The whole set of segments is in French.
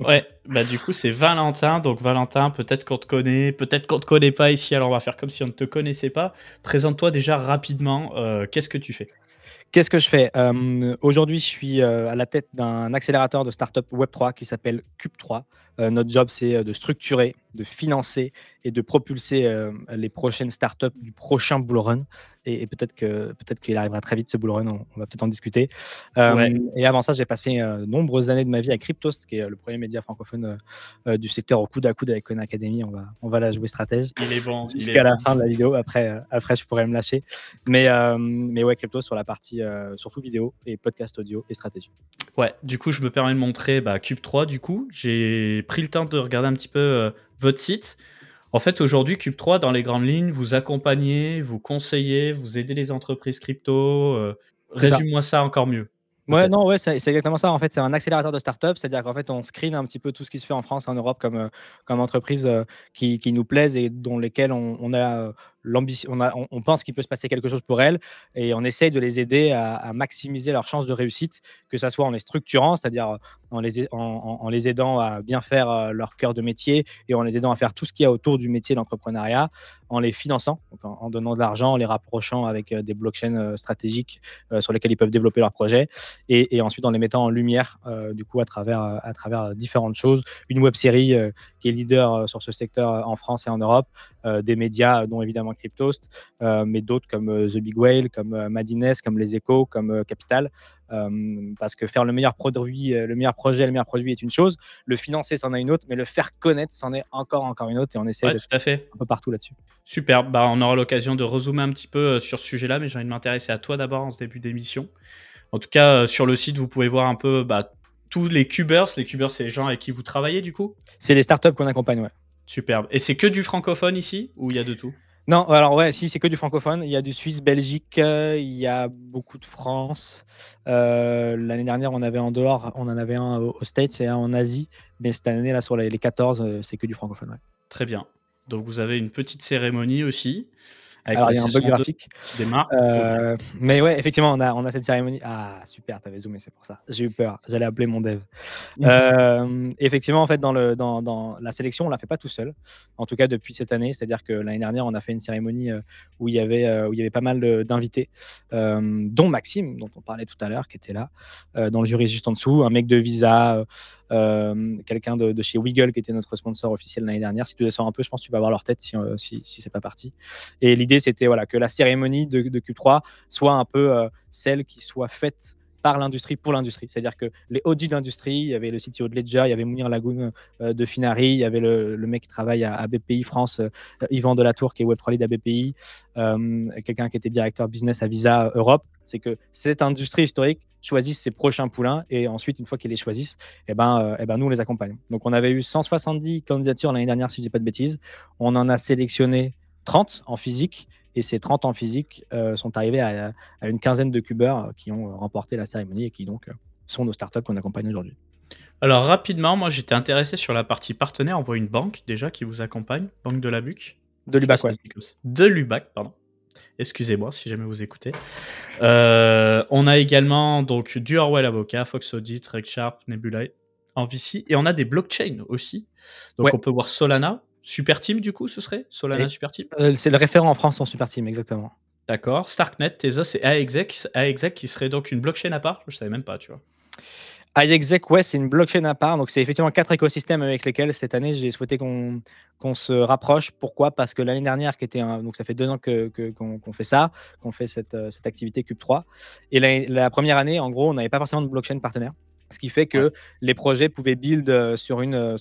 Ouais, bah, du coup, c'est Valentin. Donc Valentin, peut-être qu'on te connaît, peut-être qu'on te connaît pas ici, alors on va faire comme si on ne te connaissait pas. Présente-toi déjà rapidement, qu'est-ce que tu fais? Qu'est-ce que je fais? Aujourd'hui, je suis, à la tête d'un accélérateur de start-up Web3 qui s'appelle Cube3. Notre job, c'est, de structurer, de financer et de propulser, les prochaines startups du prochain bull run et peut-être qu'il arrivera très vite ce bull run, on va peut-être en discuter. Ouais, Et avant ça, j'ai passé, de nombreuses années de ma vie à Cryptost, qui est, le premier média francophone, du secteur au coude à coude avec Khan Academy. On va la jouer stratège il est bon, il est jusqu'à la bon. fin de la vidéo. Après je pourrais me lâcher. Mais ouais, crypto sur la partie surtout vidéo et podcast audio et stratégie. Ouais, du coup, je me permets de montrer, bah, Cube3 du coup. J'ai pris le temps de regarder un petit peu, votre site. En fait, aujourd'hui, Cube3 dans les grandes lignes, vous accompagnez, vous conseillez, vous aidez les entreprises crypto, C'est ça. résume-moi ça encore mieux, Ouais, peut-être. non, ouais, c'est exactement ça. En fait, c'est un accélérateur de start-up, c'est-à-dire qu'en fait, on screen un petit peu tout ce qui se fait en France et en Europe comme entreprises qui nous plaisent et dont lesquelles on a l'ambition, on pense qu'il peut se passer quelque chose pour elles et on essaye de les aider à maximiser leurs chances de réussite, que ça soit en les structurant, c'est-à-dire en les aidant à bien faire leur cœur de métier et en les aidant à faire tout ce qu'il y a autour du métier d'entrepreneuriat, en les finançant, donc en donnant de l'argent, en les rapprochant avec des blockchains stratégiques sur lesquels ils peuvent développer leurs projets et ensuite en les mettant en lumière du coup à travers différentes choses. Une web série qui est leader sur ce secteur en France et en Europe, des médias dont évidemment Cryptost, mais d'autres comme The Big Whale, comme Madines, comme Les Échos, comme Capital. Parce que faire le meilleur produit, le meilleur projet, le meilleur produit est une chose, le financer c'en est une autre, mais le faire connaître c'en est encore une autre et on essaie Ouais, tout d'être à fait. un peu partout là-dessus. Super, bah, on aura l'occasion de rezoomer un petit peu, sur ce sujet-là, mais j'ai envie de m'intéresser à toi d'abord en ce début d'émission. En tout cas, sur le site, vous pouvez voir un peu, bah, tous les cubers. Les cubers, c'est les gens avec qui vous travaillez, du coup? C'est les startups qu'on accompagne, ouais. Superbe. Et c'est que du francophone ici ou il y a de tout? Non, alors ouais, si, c'est que du francophone. Il y a du Suisse, Belgique, il y a beaucoup de France. L'année dernière, on avait en dehors, on en avait un aux States et un en Asie. Mais cette année, là, sur les 14, c'est que du francophone, ouais. Très bien. Donc vous avez une petite cérémonie aussi avec Alors, la il y a un bug saison 2 graphique. qui démarre. OK. Mais ouais, effectivement, on a cette cérémonie. Ah, super, t'avais zoomé, c'est pour ça. J'ai eu peur. J'allais appeler mon dev. Effectivement, en fait, dans la sélection, on la fait pas tout seul. En tout cas, depuis cette année, c'est-à-dire que l'année dernière, on a fait une cérémonie où il y avait pas mal d'invités, dont Maxime, dont on parlait tout à l'heure, qui était là, dans le jury juste en dessous, un mec de Visa, quelqu'un de chez Wiggle qui était notre sponsor officiel l'année dernière. Si tu descends un peu, je pense que tu vas voir leur tête si c'est pas parti. Et l'idée, c'était voilà, que la cérémonie de Q3 soit un peu celle qui soit faite par l'industrie pour l'industrie. C'est-à-dire que les OG de l'industrie, il y avait le CTO de Ledger, il y avait Mounir Lagoun de Finari, il y avait le mec qui travaille à BPI France, Yvan Delatour qui est Web3 Lead à BPI, quelqu'un qui était directeur business à Visa Europe. C'est que cette industrie historique choisisse ses prochains poulains et ensuite, une fois qu'ils les choisissent, nous, on les accompagne. Donc, on avait eu 170 candidatures l'année dernière, si je dis pas de bêtises. On en a sélectionné 30 en physique et ces 30 en physique sont arrivés à une quinzaine de cubeurs qui ont remporté la cérémonie et qui donc sont nos startups qu'on accompagne aujourd'hui. Alors rapidement, moi j'étais intéressé sur la partie partenaire. On voit une banque déjà qui vous accompagne, Banque de la Buc. De Je sais pas l'UBAC, si ouais. c'est comme ça. De l'UBAC, pardon. Excusez-moi si jamais vous écoutez. On a également donc du Orwell Avocat, Fox Audit, RegSharp, Nebula en VC. Et on a des blockchains aussi. Donc Ouais. on peut voir Solana. Super Team du coup, ce serait Solana Et, Super Team. c'est le référent en France en Super Team, exactement. D'accord. Starknet, Tezos et AEXEC. AEXEC qui serait donc une blockchain à part. Je savais même pas, tu vois. iExec, ouais, c'est une blockchain à part. Donc, c'est effectivement 4 écosystèmes avec lesquels, cette année, j'ai souhaité qu'on se rapproche. Pourquoi? Parce que l'année dernière, donc ça fait 2 ans qu'on fait ça, qu'on fait cette activité Cube3. Et la première année, en gros, on n'avait pas forcément de blockchain partenaire. Ce qui fait Ouais. que les projets pouvaient build sur une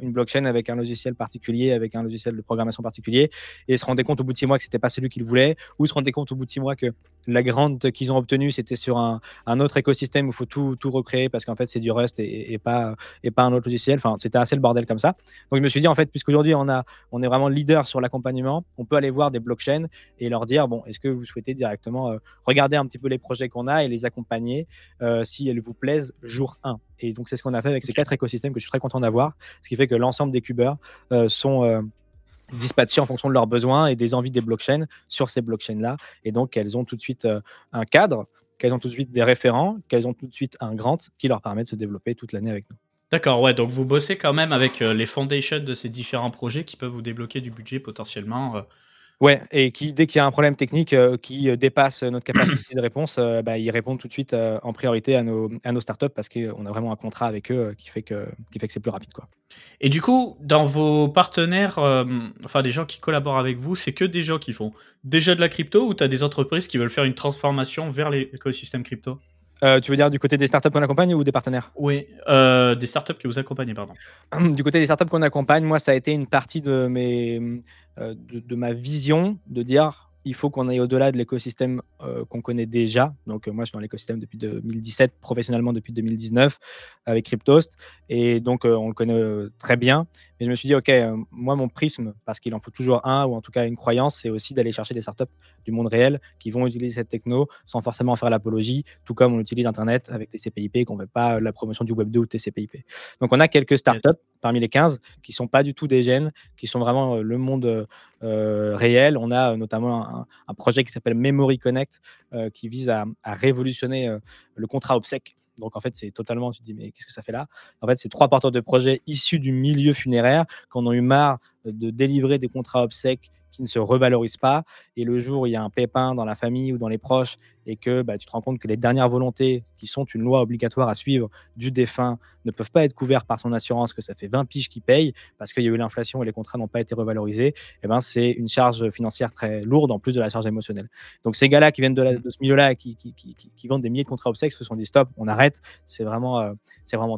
blockchain avec un logiciel particulier, avec un logiciel de programmation particulier, et se rendaient compte au bout de 6 mois que c'était pas celui qu'ils voulaient, ou se rendaient compte au bout de 6 mois que la grande qu'ils ont obtenue, c'était sur un autre écosystème où il faut tout recréer parce qu'en fait, c'est du Rust et pas un autre logiciel. Enfin, c'était assez le bordel comme ça. Donc, je me suis dit, en fait, puisqu'aujourd'hui, on est vraiment leader sur l'accompagnement, on peut aller voir des blockchains et leur dire, bon, est-ce que vous souhaitez directement regarder un petit peu les projets qu'on a et les accompagner si elles vous plaisent jour 1. Et donc, c'est ce qu'on a fait avec ces 4 écosystèmes que je suis très content d'avoir, ce qui fait que l'ensemble des cubeurs sont dispatchés en fonction de leurs besoins et des envies des blockchains sur ces blockchains-là. Et donc, elles ont tout de suite un cadre, qu'elles ont tout de suite des référents, qu'elles ont tout de suite un grant qui leur permet de se développer toute l'année avec nous. D'accord, ouais, donc vous bossez quand même avec, les foundations de ces différents projets qui peuvent vous débloquer du budget potentiellement, Ouais, et dès qu'il y a un problème technique, qui, dépasse notre capacité de réponse, bah, ils répondent tout de suite, en priorité à nos startups parce qu'on a vraiment un contrat avec eux, qui fait que c'est plus rapide, quoi. et du coup, dans vos partenaires, enfin des gens qui collaborent avec vous, c'est que des gens qui font déjà de la crypto ou tu as des entreprises qui veulent faire une transformation vers l'écosystème crypto? Tu veux dire du côté des startups qu'on accompagne ou des partenaires? Oui, des startups que vous accompagnez, pardon. Du côté des startups qu'on accompagne, moi, ça a été une partie de ma vision de dire: «Il faut qu'on aille au-delà de l'écosystème, qu'on connaît déjà». Donc, moi, je suis dans l'écosystème depuis 2017, professionnellement depuis 2019 avec Cryptost, et donc, on le connaît, très bien. Mais je me suis dit: «OK, moi, mon prisme», parce qu'il en faut toujours un, ou en tout cas une croyance, c'est aussi d'aller chercher des startups du monde réel qui vont utiliser cette techno sans forcément en faire l'apologie, tout comme on utilise internet avec TCP/IP, qu'on ne fait pas la promotion du Web 2 ou TCP/IP. Donc on a quelques Yes. startups parmi les 15 qui sont pas du tout des gènes, qui sont vraiment, le monde, réel. On a, notamment un projet qui s'appelle Memory Connect, qui vise à révolutionner, le contrat obsèque. Donc en fait, c'est totalement, tu te dis: «Mais qu'est-ce que ça fait là?» En fait, c'est 3 porteurs de projets issus du milieu funéraire qui en ont eu marre de délivrer des contrats obsèques qui ne se revalorisent pas, et le jour où il y a un pépin dans la famille ou dans les proches, et que, bah, tu te rends compte que les dernières volontés, qui sont une loi obligatoire à suivre, du défunt, ne peuvent pas être couverts par son assurance, que ça fait 20 piges qu'il paye parce qu'il y a eu l'inflation et les contrats n'ont pas été revalorisés, et ben, c'est une charge financière très lourde en plus de la charge émotionnelle. Donc ces gars-là qui viennent Mmh. de ce milieu-là, qui vendent des milliers de contrats obsèques, se sont dit: «Stop, on arrête, c'est vraiment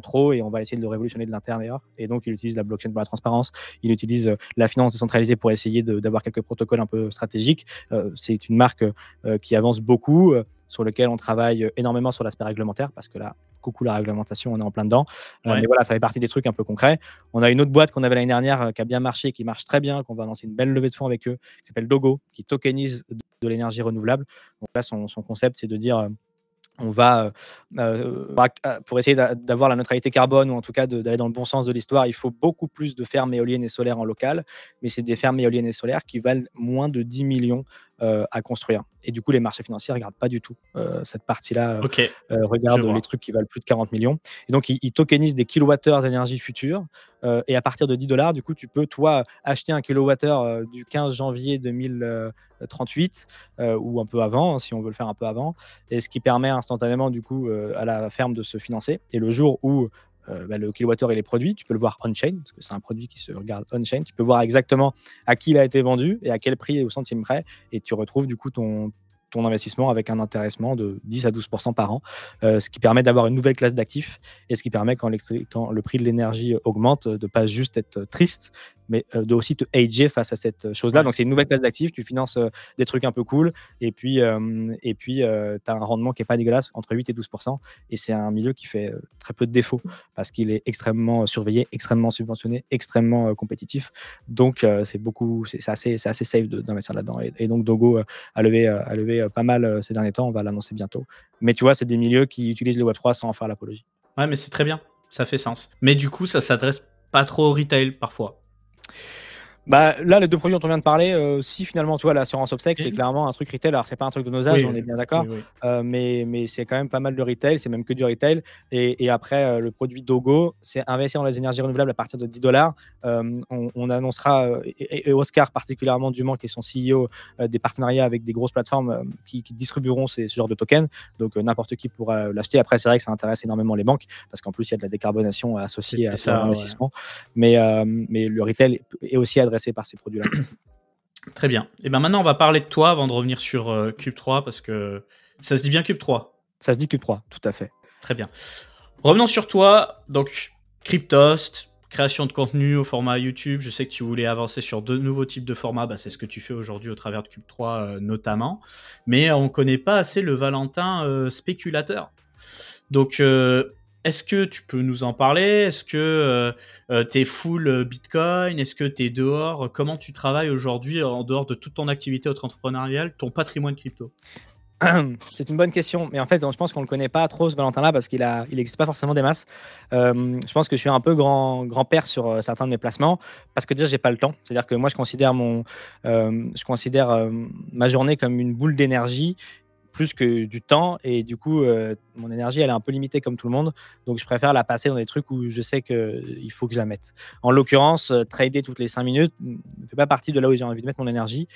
trop et on va essayer de le révolutionner de l'intérieur». Et donc ils utilisent la blockchain pour la transparence, ils utilisent, la finance décentralisée pour essayer d'avoir quelques protocoles un peu stratégiques. C'est une marque, qui avance beaucoup, sur lequel on travaille énormément sur l'aspect réglementaire, parce que là, coucou la réglementation, on est en plein dedans. Mais Ouais. voilà, ça fait partie des trucs un peu concrets. On a une autre boîte qu'on avait l'année dernière, qui a bien marché, qui marche très bien, qu'on va lancer une belle levée de fonds avec eux, qui s'appelle Dogo, qui tokenise de l'énergie renouvelable. Donc là, son concept, c'est de dire, on va, pour essayer d'avoir la neutralité carbone, ou en tout cas d'aller dans le bon sens de l'histoire, il faut beaucoup plus de fermes éoliennes et solaires en local, mais c'est des fermes éoliennes et solaires qui valent moins de 10 millions à construire. Et du coup, les marchés financiers ne regardent pas du tout cette partie-là, OK, je regardent les vois. trucs qui valent plus de 40 millions. Et donc, ils tokenisent des kilowattheures d'énergie future, et à partir de 10 $, du coup, tu peux, toi, acheter un kilowattheure du 15 janvier 2038, ou un peu avant, hein, si on veut le faire un peu avant, et ce qui permet instantanément, du coup, à la ferme de se financer. Et le jour où bah, le kilowattheure il est produit, tu peux le voir on-chain, parce que c'est un produit qui se regarde on-chain. Tu peux voir exactement à qui il a été vendu et à quel prix et au centime près, et tu retrouves du coup ton investissement avec un intéressement de 10 à 12 par an, ce qui permet d'avoir une nouvelle classe d'actifs, et ce qui permet, quand le prix de l'énergie augmente, de pas juste être triste, mais de aussi te hedger face à cette chose-là. Ouais. Donc c'est une nouvelle classe d'actifs, tu finances des trucs un peu cool, et puis tu as un rendement qui est pas dégueulasse, entre 8 et 12, et c'est un milieu qui fait très peu de défauts parce qu'il est extrêmement surveillé, extrêmement subventionné, extrêmement compétitif. Donc c'est assez safe d'investir là-dedans, et donc Dogo a levé pas mal ces derniers temps, on va l'annoncer bientôt. Mais tu vois, c'est des milieux qui utilisent le Web3 sans en faire l'apologie. Ouais, mais c'est très bien, ça fait sens. Mais du coup, ça s'adresse pas trop au retail parfois? Bah, là, les 2 produits dont on vient de parler, si finalement, tu vois, l'assurance obsèque, c'est OK. clairement un truc retail. Alors, c'est pas un truc de nos âges, Oui, on est bien oui, d'accord, oui. mais c'est quand même pas mal de retail, c'est même que du retail. Et après, le produit Dogo, c'est investir dans les énergies renouvelables à partir de 10 $. On annoncera, et Oscar particulièrement Dumont, qui est son CEO, des partenariats avec des grosses plateformes, qui distribueront ce genre de tokens. Donc, n'importe qui pourra l'acheter. Après, c'est vrai que ça intéresse énormément les banques, parce qu'en plus, il y a de la décarbonation associée C'était à ce genre ça, ouais. d'investissement. Mais le retail est aussi adressé par ces produits-là. Très bien. Et ben, maintenant, on va parler de toi avant de revenir sur, Cube 3 parce que ça se dit bien Cube 3? Ça se dit Q3, tout à fait. Très bien. Revenons sur toi, donc Cryptost, création de contenu au format YouTube. Je sais que tu voulais avancer sur de nouveaux types de formats, bah, c'est ce que tu fais aujourd'hui au travers de Cube 3, notamment. Mais on connaît pas assez le Valentin, spéculateur. Donc, est-ce que tu peux nous en parler? Est-ce que, tu es full, bitcoin? Est-ce que tu es dehors? Comment tu travailles aujourd'hui en dehors de toute ton activité entrepreneuriale, ton patrimoine crypto? C'est une bonne question, mais en fait, je pense qu'on le connaît pas trop, ce Valentin-là, parce il existe pas forcément des masses. Je pense que je suis un peu grand-père sur certains de mes placements, parce que déjà j'ai pas le temps. C'est-à-dire que moi je considère ma journée comme une boule d'énergie plus que du temps et du coup, mon énergie, elle est un peu limitée comme tout le monde, donc je préfère la passer dans des trucs où je sais qu'il faut que je la mette. En l'occurrence, trader toutes les 5 minutes ne fait pas partie de là où j'ai envie de mettre mon énergie,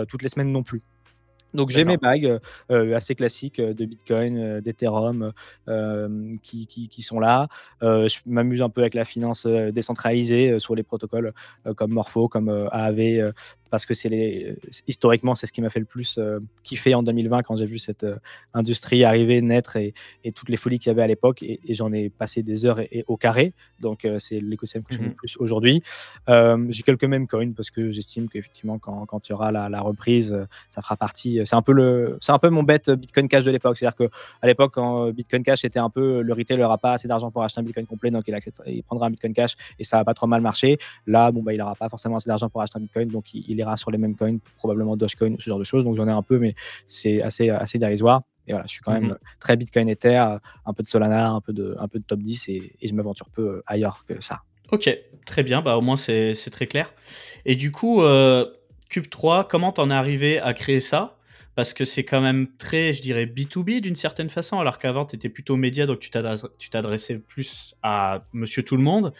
toutes les semaines non plus. Donc j'ai mes D'accord. bagues, assez classiques, de Bitcoin, d'Ethereum, qui sont là. Je m'amuse un peu avec la finance, décentralisée, sur les protocoles, comme Morpho, comme, Aave, parce que historiquement, c'est ce qui m'a fait le plus, kiffer en 2020 quand j'ai vu cette, industrie arriver, naître et toutes les folies qu'il y avait à l'époque et j'en ai passé des heures et au carré. Donc c'est l'écosystème que je connais Mmh. le plus aujourd'hui. J'ai quelques meme coins parce que j'estime qu'effectivement quand il y aura la reprise, ça fera partie. C'est un peu mon bet Bitcoin Cash de l'époque. C'est-à-dire qu'à l'époque, quand Bitcoin Cash était un peu le retail n'aura pas assez d'argent pour acheter un Bitcoin complet, donc il prendra un Bitcoin Cash et ça va pas trop mal marcher. Là, bon, bah, il n'aura pas forcément assez d'argent pour acheter un Bitcoin, donc il ira sur les mêmes coins, probablement Dogecoin ou ce genre de choses. Donc j'en ai un peu, mais c'est assez dérisoire. Et voilà, je suis quand même Mmh. très Bitcoin Ether, un peu de Solana, un peu de top 10 et je m'aventure peu ailleurs que ça. OK, très bien, bah, au moins c'est très clair et du coup, Cube 3, comment t'en es arrivé à créer ça? Parce que c'est quand même très, je dirais, B2B d'une certaine façon, alors qu'avant tu étais plutôt média, donc tu t'adressais plus à monsieur tout le monde.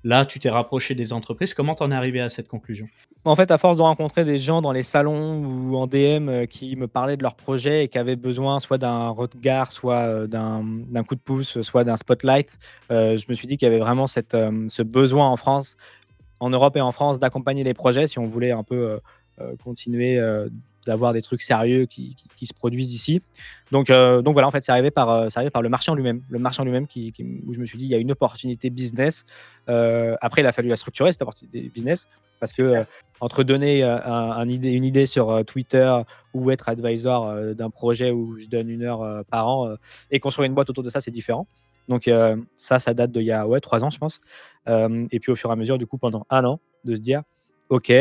Là, tu t'es rapproché des entreprises. Comment t'en es arrivé à cette conclusion? En fait, à force de rencontrer des gens dans les salons ou en DM, qui me parlaient de leurs projets et qui avaient besoin soit d'un regard, soit, d'un coup de pouce, soit d'un spotlight, je me suis dit qu'il y avait vraiment ce besoin en France, en Europe et en France, d'accompagner les projets si on voulait un peu, continuer, d'avoir des trucs sérieux qui se produisent ici. Donc voilà, en fait, c'est arrivé par le marché en lui-même. Le marché en lui-même où je me suis dit: «Il y a une opportunité business». Après, il a fallu la structurer, cette opportunité business, parce que, entre donner, une idée sur, Twitter ou être advisor, d'un projet où je donne 1 heure, par an, et construire une boîte autour de ça, c'est différent. Donc ça date d'il y a, ouais, 3 ans, je pense. Et puis au fur et à mesure, du coup, pendant 1 an, de se dire: «OK,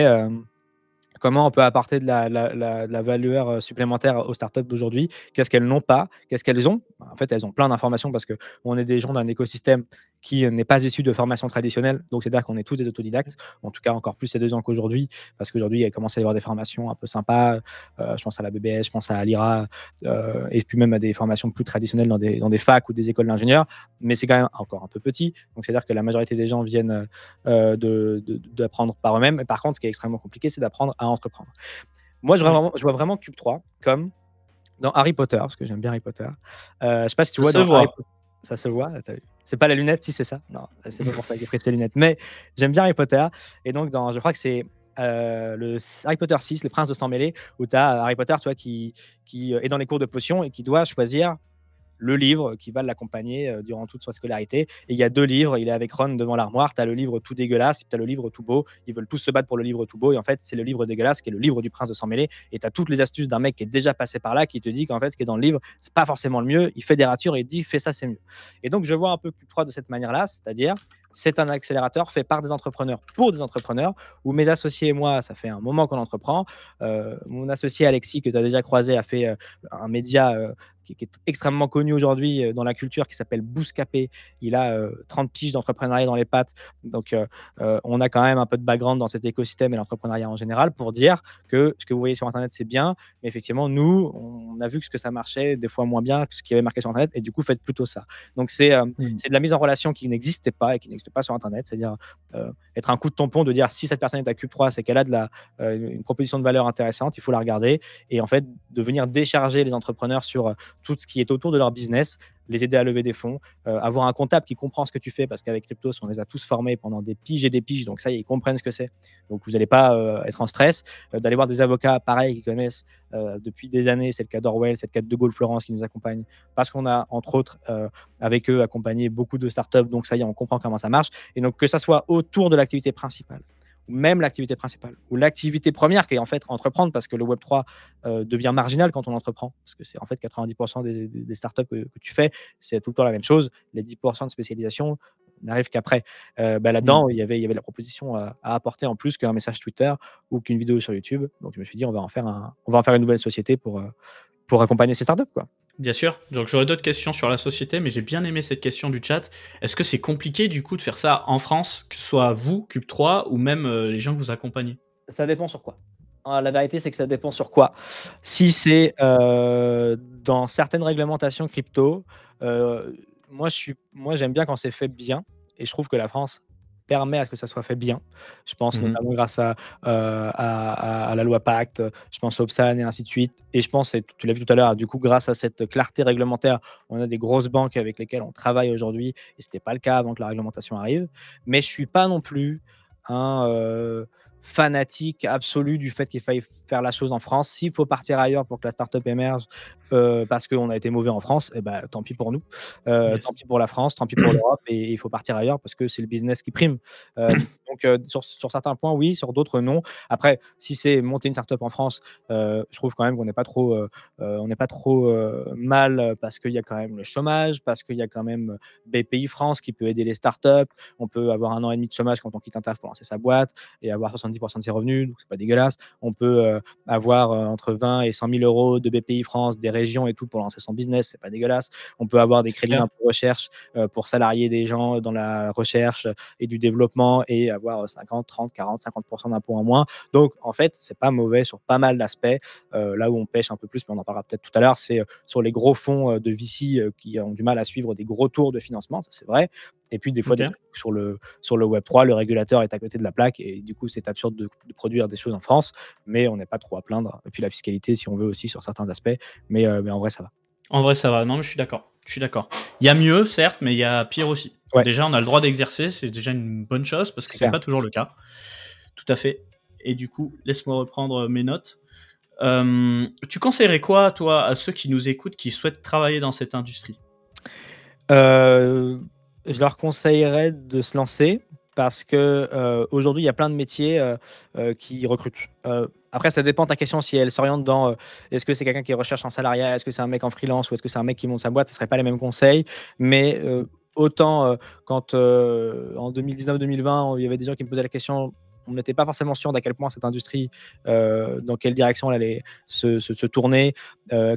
comment on peut apporter de la valeur, supplémentaire aux startups d'aujourd'hui? Qu'est-ce qu'elles n'ont pas? Qu'est-ce qu'elles ont?» En fait, elles ont plein d'informations parce qu'on est des gens d'un écosystème qui n'est pas issu de formation traditionnelle. Donc c'est-à-dire qu'on est tous des autodidactes, en tout cas encore plus il y a 2 ans qu'aujourd'hui, parce qu'aujourd'hui, il commence à y avoir des formations un peu sympas. Je pense à la BBS, je pense à l'IRA, et puis même à des formations plus traditionnelles dans des facs ou des écoles d'ingénieurs. Mais c'est quand même encore un peu petit. Donc c'est-à-dire que la majorité des gens viennent, d'apprendre par eux-mêmes. Et par contre, ce qui est extrêmement compliqué, c'est d'apprendre à entreprendre. Moi, Oui, je vois vraiment Cube 3 comme dans Harry Potter, parce que j'aime bien Harry Potter. Je sais pas si tu ça vois se dans Harry voit. Potter. Ça se voit, tu vu? C'est pas la lunette, si c'est ça? Non, c'est pas pour ça que j'ai pris ces lunettes. Mais j'aime bien Harry Potter et donc je crois que c'est, Harry Potter 6, Le Prince de Sang Mêlé, où tu as Harry Potter, tu vois, qui est dans les cours de potions et qui doit choisir le livre qui va l'accompagner, durant toute sa scolarité. Et il y a 2 livres, il est avec Ron devant l'armoire, tu as le livre tout dégueulasse et tu as le livre tout beau. Ils veulent tous se battre pour le livre tout beau et en fait, c'est le livre dégueulasse qui est le livre du prince de sang mêlé et tu as toutes les astuces d'un mec qui est déjà passé par là qui te dit qu'en fait, ce qui est dans le livre, c'est pas forcément le mieux, il fait des ratures et il dit: «Fais ça, c'est mieux». Et donc je vois un peu Cube 3 de cette manière-là, c'est-à-dire, c'est un accélérateur fait par des entrepreneurs pour des entrepreneurs, où mes associés et moi, ça fait un moment qu'on entreprend. Mon associé Alexis, que tu as déjà croisé, a fait, un média, qui est extrêmement connu aujourd'hui, dans la culture, qui s'appelle Bouscapé. Il a 30 piges d'entrepreneuriat dans les pattes. Donc, on a quand même un peu de background dans cet écosystème et l'entrepreneuriat en général pour dire que ce que vous voyez sur Internet, c'est bien. Mais effectivement, nous, on a vu que ce que ça marchait, des fois moins bien que ce qui avait marqué sur Internet. Et du coup, faites plutôt ça. Donc, Mmh. c'est de la mise en relation qui n'existait pas et qui n'existe pas sur Internet. C'est-à-dire être un coup de tampon, de dire si cette personne est à Cube3, c'est qu'elle a une proposition de valeur intéressante, il faut la regarder. Et en fait, de venir décharger les entrepreneurs sur tout ce qui est autour de leur business, les aider à lever des fonds, avoir un comptable qui comprend ce que tu fais, parce qu'avec Cryptos, on les a tous formés pendant des piges et des piges, donc ça, ils comprennent ce que c'est. Donc vous n'allez pas être en stress, d'aller voir des avocats, pareil, qui connaissent depuis des années, c'est le cas d'Orwell, c'est le cas de Gaulle Florence qui nous accompagne, parce qu'on a, entre autres, avec eux, accompagné beaucoup de startups, donc ça y est, on comprend comment ça marche. Et donc que ça soit autour de l'activité principale, ou même l'activité principale, ou l'activité première qui est en fait entreprendre, parce que le Web3 devient marginal quand on entreprend, parce que c'est en fait 90% des startups que tu fais, c'est tout le temps la même chose. Les 10% de spécialisation n'arrivent qu'après. Mmh. Là-dedans, il y avait la proposition à apporter en plus qu'un message Twitter ou qu'une vidéo sur YouTube. Donc je me suis dit, on va en faire une nouvelle société pour accompagner ces startups, quoi. Bien sûr. Donc j'aurais d'autres questions sur la société, mais j'ai bien aimé cette question du chat. Est-ce que c'est compliqué du coup de faire ça en France, que ce soit vous, Cube 3, ou même les gens que vous accompagnez? Ça dépend sur quoi. La vérité, c'est que ça dépend sur quoi. Si c'est, dans certaines réglementations crypto, heu, moi j'aime bien quand c'est fait bien et je trouve que la France permet à ce que ça soit fait bien. Je pense Mmh. notamment grâce à la loi Pacte, je pense au PSAN et ainsi de suite et je pense et tu l'as vu tout à l'heure, du coup, grâce à cette clarté réglementaire, on a des grosses banques avec lesquelles on travaille aujourd'hui et c'était pas le cas avant que la réglementation arrive. Mais je suis pas non plus un, fanatique absolu du fait qu'il faille faire la chose en France. S'il faut partir ailleurs pour que la startup émerge, parce qu'on a été mauvais en France, et ben tant pis pour nous. Tant Yes. pis pour la France, tant pis pour l'Europe et il faut partir ailleurs parce que c'est le business qui prime. Donc sur certains points, oui, sur d'autres, non. Après, si c'est monter une startup en France, je trouve quand même qu'on n'est pas trop, on n'est pas trop, mal, parce qu'il y a quand même le chômage, parce qu'il y a quand même BPI France qui peut aider les startups. On peut avoir 1 an et demi de chômage quand on quitte un taf pour lancer sa boîte et avoir 70 de ses revenus, donc c'est pas dégueulasse. On peut, avoir, entre 20 et 100 000 € de BPI France, des régions et tout pour lancer son business, c'est pas dégueulasse. On peut avoir des C'est crédits clair. d'impôt recherche, pour salarier des gens dans la recherche et du développement et avoir 50, 30, 40, 50 d'impôts en moins. Donc en fait, c'est pas mauvais sur pas mal d'aspects. Là où on pêche un peu plus, mais on en parlera peut-être tout à l'heure, c'est, sur les gros fonds, de VC, qui ont du mal à suivre des gros tours de financement, ça c'est vrai. Et puis des fois OK. sur le web 3, le régulateur est à côté de la plaque et du coup, c'est absurde de produire des choses en France, mais on n'est pas trop à plaindre et puis la fiscalité si on veut aussi sur certains aspects, mais en vrai ça va. En vrai, ça va. Non, mais je suis d'accord. Je suis d'accord. Il y a mieux, certes, mais il y a pire aussi. Ouais, Déjà, on a le droit d'exercer, c'est déjà une bonne chose parce que c'est c'est clair. pas toujours le cas. Tout à fait. Et du coup, laisse-moi reprendre mes notes. Tu conseillerais quoi, toi, à ceux qui nous écoutent, qui souhaitent travailler dans cette industrie? Heu, je leur conseillerais de se lancer parce que, aujourd'hui, il y a plein de métiers, qui recrutent. Après ça dépend de ta question si elle s'oriente dans, est-ce que c'est quelqu'un qui recherche un salariat? Est-ce que c'est un mec en freelance ou est-ce que c'est un mec qui monte sa boîte? Ce ne serait pas les mêmes conseils. Mais, autant, quand, en 2019-2020, il y avait des gens qui me posaient la question, on n'était pas forcément sûr d'à quel point cette industrie, dans quelle direction elle allait se tourner,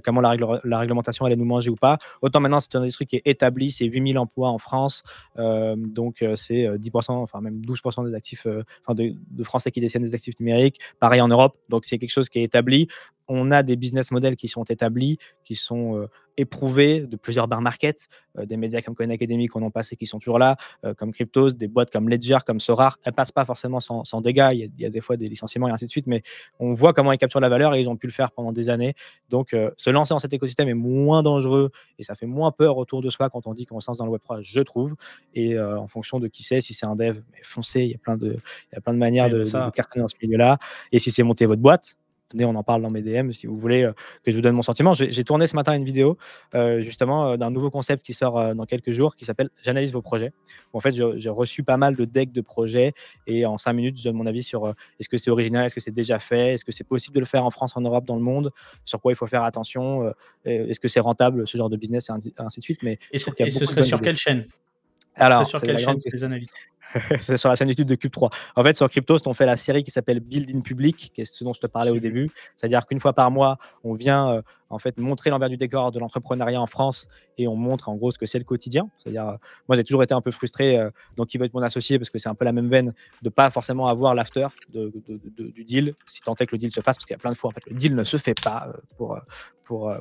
comment la réglementation allait nous manger ou pas. Autant maintenant, c'est une industrie qui est établie, c'est 8 000 emplois en France, donc c'est 10%, enfin même 12% des actifs, enfin de Français qui détiennent des actifs numériques. Pareil en Europe, donc c'est quelque chose qui est établi. On a des business models qui sont établis, qui sont éprouvés de plusieurs bear markets, des médias comme Khan Academy qu'on en passé qui sont toujours là, comme Cryptos, des boîtes comme Ledger, comme Sorar. Elles passent pas forcément sans dégâts. Il y a des fois des licenciements et ainsi de suite, mais on voit comment ils capturent la valeur et ils ont pu le faire pendant des années. Donc, se lancer dans cet écosystème est moins dangereux et ça fait moins peur autour de soi quand on dit qu'on se lance dans le Web3, je trouve. Et en fonction de qui c'est, si c'est un dev, mais foncez, il y a plein de manières Oui, bah de ça. cartonner dans ce milieu-là. Et si c'est monter votre boîte, venez, on en parle dans mes DM si vous voulez que je vous donne mon sentiment. J'ai tourné ce matin une vidéo justement d'un nouveau concept qui sort dans quelques jours qui s'appelle J'analyse vos projets. En fait, j'ai reçu pas mal de decks de projets et en 5 minutes, je donne mon avis sur est-ce que c'est original, est-ce que c'est déjà fait, est-ce que c'est possible de le faire en France, en Europe, dans le monde, sur quoi il faut faire attention, est-ce que c'est rentable ce genre de business et ainsi de suite. Mais Et je ce trouve qu'il y et a ce beaucoup de serait bonnes sur idées. quelle chaîne? Ce serait Alors, sur c'est quelle la chaîne grande ces question. analyses? C'est sur la chaîne YouTube de Cube3. En fait, sur Cryptos, on fait la série qui s'appelle Build in Public, qui est ce dont je te parlais au J'ai vu. début. C'est-à-dire qu'une fois par mois, on vient en fait montrer l'envers du décor de l'entrepreneuriat en France et on montre en gros ce que c'est le quotidien. C'est-à-dire, moi j'ai toujours été un peu frustré, donc il veut être mon associé parce que c'est un peu la même veine de pas forcément avoir l'after du deal, si tant est que le deal se fasse, parce qu'il y a plein de fois en fait le deal ne se fait pas pour pour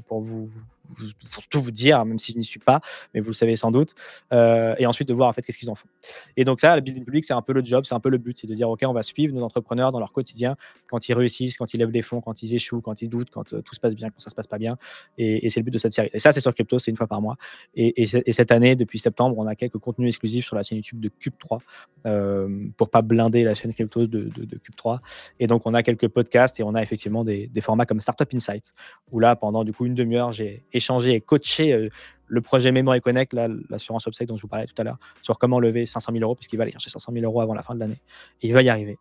tout vous dire, même si je n'y suis pas, mais vous le savez sans doute. Et ensuite de voir en fait qu'est-ce qu'ils en font. Et donc ça, le building public, c'est un peu le job, c'est un peu le but, c'est de dire ok, on va suivre nos entrepreneurs dans leur quotidien, quand ils réussissent, quand ils lèvent des fonds, quand ils échouent, quand ils doutent, quand tout se passe bien, quand ça se passe pas bien. Et c'est le but de cette série. Et ça, c'est sur Crypto, c'est une fois par mois. Et cette année, depuis septembre, on a quelques contenus exclusifs sur la chaîne YouTube de Cube3 pour pas blinder la chaîne Crypto de Cube3. Et donc on a quelques podcasts et on a effectivement des formats comme Startup Insight, où là, pendant du coup une demi-heure, j'ai échangé et coaché le projet Memory Connect, l'assurance obsèque dont je vous parlais tout à l'heure, sur comment lever 500 000 euros, puisqu'il va aller chercher 500 000 euros avant la fin de l'année. Et il va y arriver.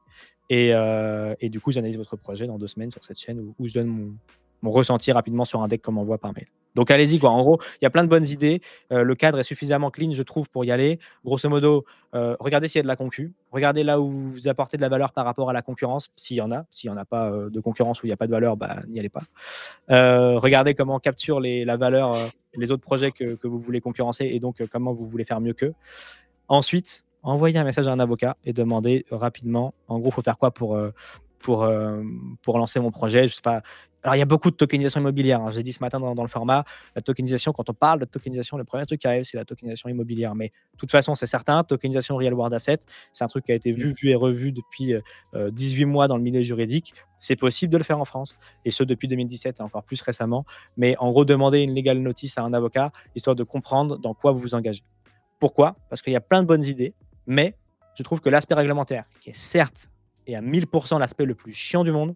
Et du coup, j'analyse votre projet dans 2 semaines sur cette chaîne où je donne mon ressenti rapidement sur un deck comme envoi par mail. Donc allez-y, quoi. En gros, il y a plein de bonnes idées. Le cadre est suffisamment clean, je trouve, pour y aller. Grosso modo, regardez s'il y a de la concu. Regardez là où vous apportez de la valeur par rapport à la concurrence, s'il y en a. S'il n'y en a pas de concurrence où il n'y a pas de valeur, bah, n'y allez pas. Regardez comment capturent la valeur les autres projets que vous voulez concurrencer et donc comment vous voulez faire mieux qu'eux. Ensuite, envoyez un message à un avocat et demandez rapidement, en gros, il faut faire quoi pour lancer mon projet. Je sais pas. Alors, il y a beaucoup de tokenisation immobilière, hein. J'ai dit ce matin dans le format, la tokenisation, quand on parle de tokenisation, le premier truc qui arrive, c'est la tokenisation immobilière. Mais de toute façon, c'est certain, tokenisation real world asset, c'est un truc qui a été vu et revu depuis 18 mois dans le milieu juridique. C'est possible de le faire en France, et ce depuis 2017 et encore plus récemment. Mais en gros, demandez une legal notice à un avocat, histoire de comprendre dans quoi vous vous engagez. Pourquoi? Parce qu'il y a plein de bonnes idées, mais je trouve que l'aspect réglementaire, qui est certes et à 1000% l'aspect le plus chiant du monde,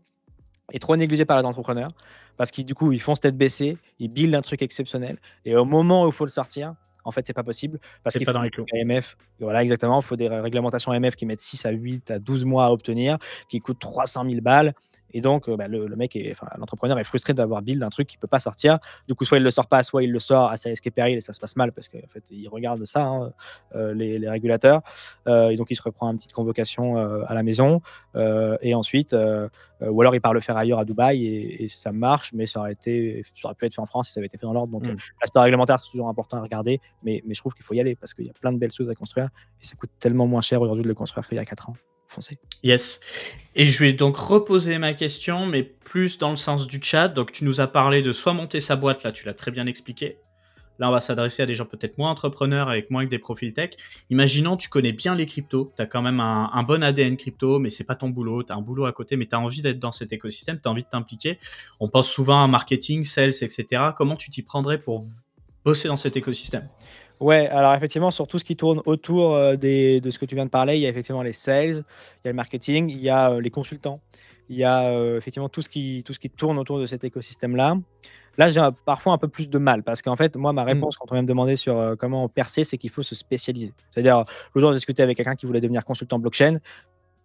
est trop négligé par les entrepreneurs, parce qu'ils du coup ils foncent tête baissée, ils buildent un truc exceptionnel, et au moment où il faut le sortir, en fait c'est pas possible, parce C'est qu'il pas faut dans les des clous. trucs AMF. Voilà, exactement, il faut des réglementations AMF qui mettent 6 à 8 à 12 mois à obtenir, qui coûtent 300 000 balles. Et donc, le mec, l'entrepreneur est frustré d'avoir build un truc qui peut pas sortir. Du coup, soit il le sort pas, soit il le sort à sa risque et péril, et ça se passe mal parce qu'en fait, il regarde ça, hein, les régulateurs. Et donc, il se reprend une petite convocation à la maison. Et ensuite, ou alors il part le faire ailleurs à Dubaï, et ça marche, mais ça aurait pu être fait en France si ça avait été fait dans l'ordre. Donc, l'aspect réglementaire, c'est toujours important à regarder, mais je trouve qu'il faut y aller parce qu'il y a plein de belles choses à construire, et ça coûte tellement moins cher aujourd'hui de le construire qu'il y a 4 ans. Foncez. Yes. Et je vais donc reposer ma question, mais plus dans le sens du chat. Donc, tu nous as parlé de soit monter sa boîte, là, tu l'as très bien expliqué. Là, on va s'adresser à des gens peut-être moins entrepreneurs, avec moins que des profils tech. Imaginons, tu connais bien les cryptos, tu as quand même un bon ADN crypto, mais c'est pas ton boulot, tu as un boulot à côté, mais tu as envie d'être dans cet écosystème, tu as envie de t'impliquer. On pense souvent à marketing, sales, etc. Comment tu t'y prendrais pour bosser dans cet écosystème? Ouais, alors effectivement, sur tout ce qui tourne autour de ce que tu viens de parler, il y a effectivement les sales, il y a le marketing, il y a les consultants, il y a effectivement tout ce qui tourne autour de cet écosystème-là. Là, j'ai parfois un peu plus de mal parce qu'en fait, moi, ma réponse quand on vient me demander sur comment percer, c'est qu'il faut se spécialiser. C'est-à-dire, l'autre jour, j'ai discuté avec quelqu'un qui voulait devenir consultant blockchain.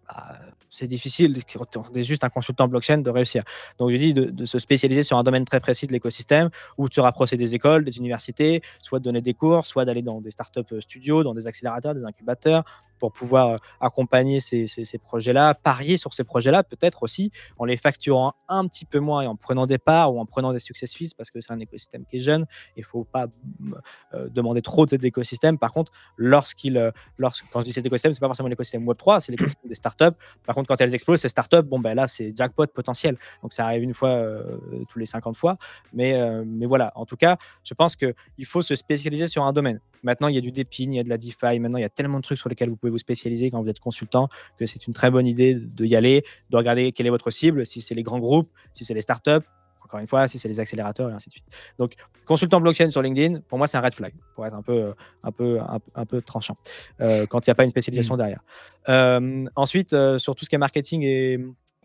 Bah, c'est difficile, quand on est juste un consultant blockchain, de réussir. Donc, je dis de se spécialiser sur un domaine très précis de l'écosystème, ou de se rapprocher des écoles, des universités, soit de donner des cours, soit d'aller dans des startups studios, dans des accélérateurs, des incubateurs, pour pouvoir accompagner ces projets-là, parier sur ces projets-là, peut-être aussi en les facturant un petit peu moins et en prenant des parts ou en prenant des success fees, parce que c'est un écosystème qui est jeune. Il ne faut pas demander trop de cet écosystème. Par contre, quand je dis cet écosystème, ce n'est pas forcément l'écosystème Web3, c'est l'écosystème des startups. Par contre, quand elles explosent, ces startups, bon, ben là, c'est jackpot potentiel. Donc, ça arrive une fois tous les 50 fois. Mais voilà, en tout cas, je pense qu'il faut se spécialiser sur un domaine. Maintenant, il y a du DePIN, il y a de la DeFi. Maintenant, il y a tellement de trucs sur lesquels vous pouvez vous spécialiser quand vous êtes consultant, que c'est une très bonne idée d'y aller, de regarder quelle est votre cible, si c'est les grands groupes, si c'est les startups, encore une fois, si c'est les accélérateurs, et ainsi de suite. Donc, consultant blockchain sur LinkedIn, pour moi, c'est un red flag, pour être un peu tranchant, quand il n'y a pas une spécialisation derrière. Ensuite, sur tout ce qui est marketing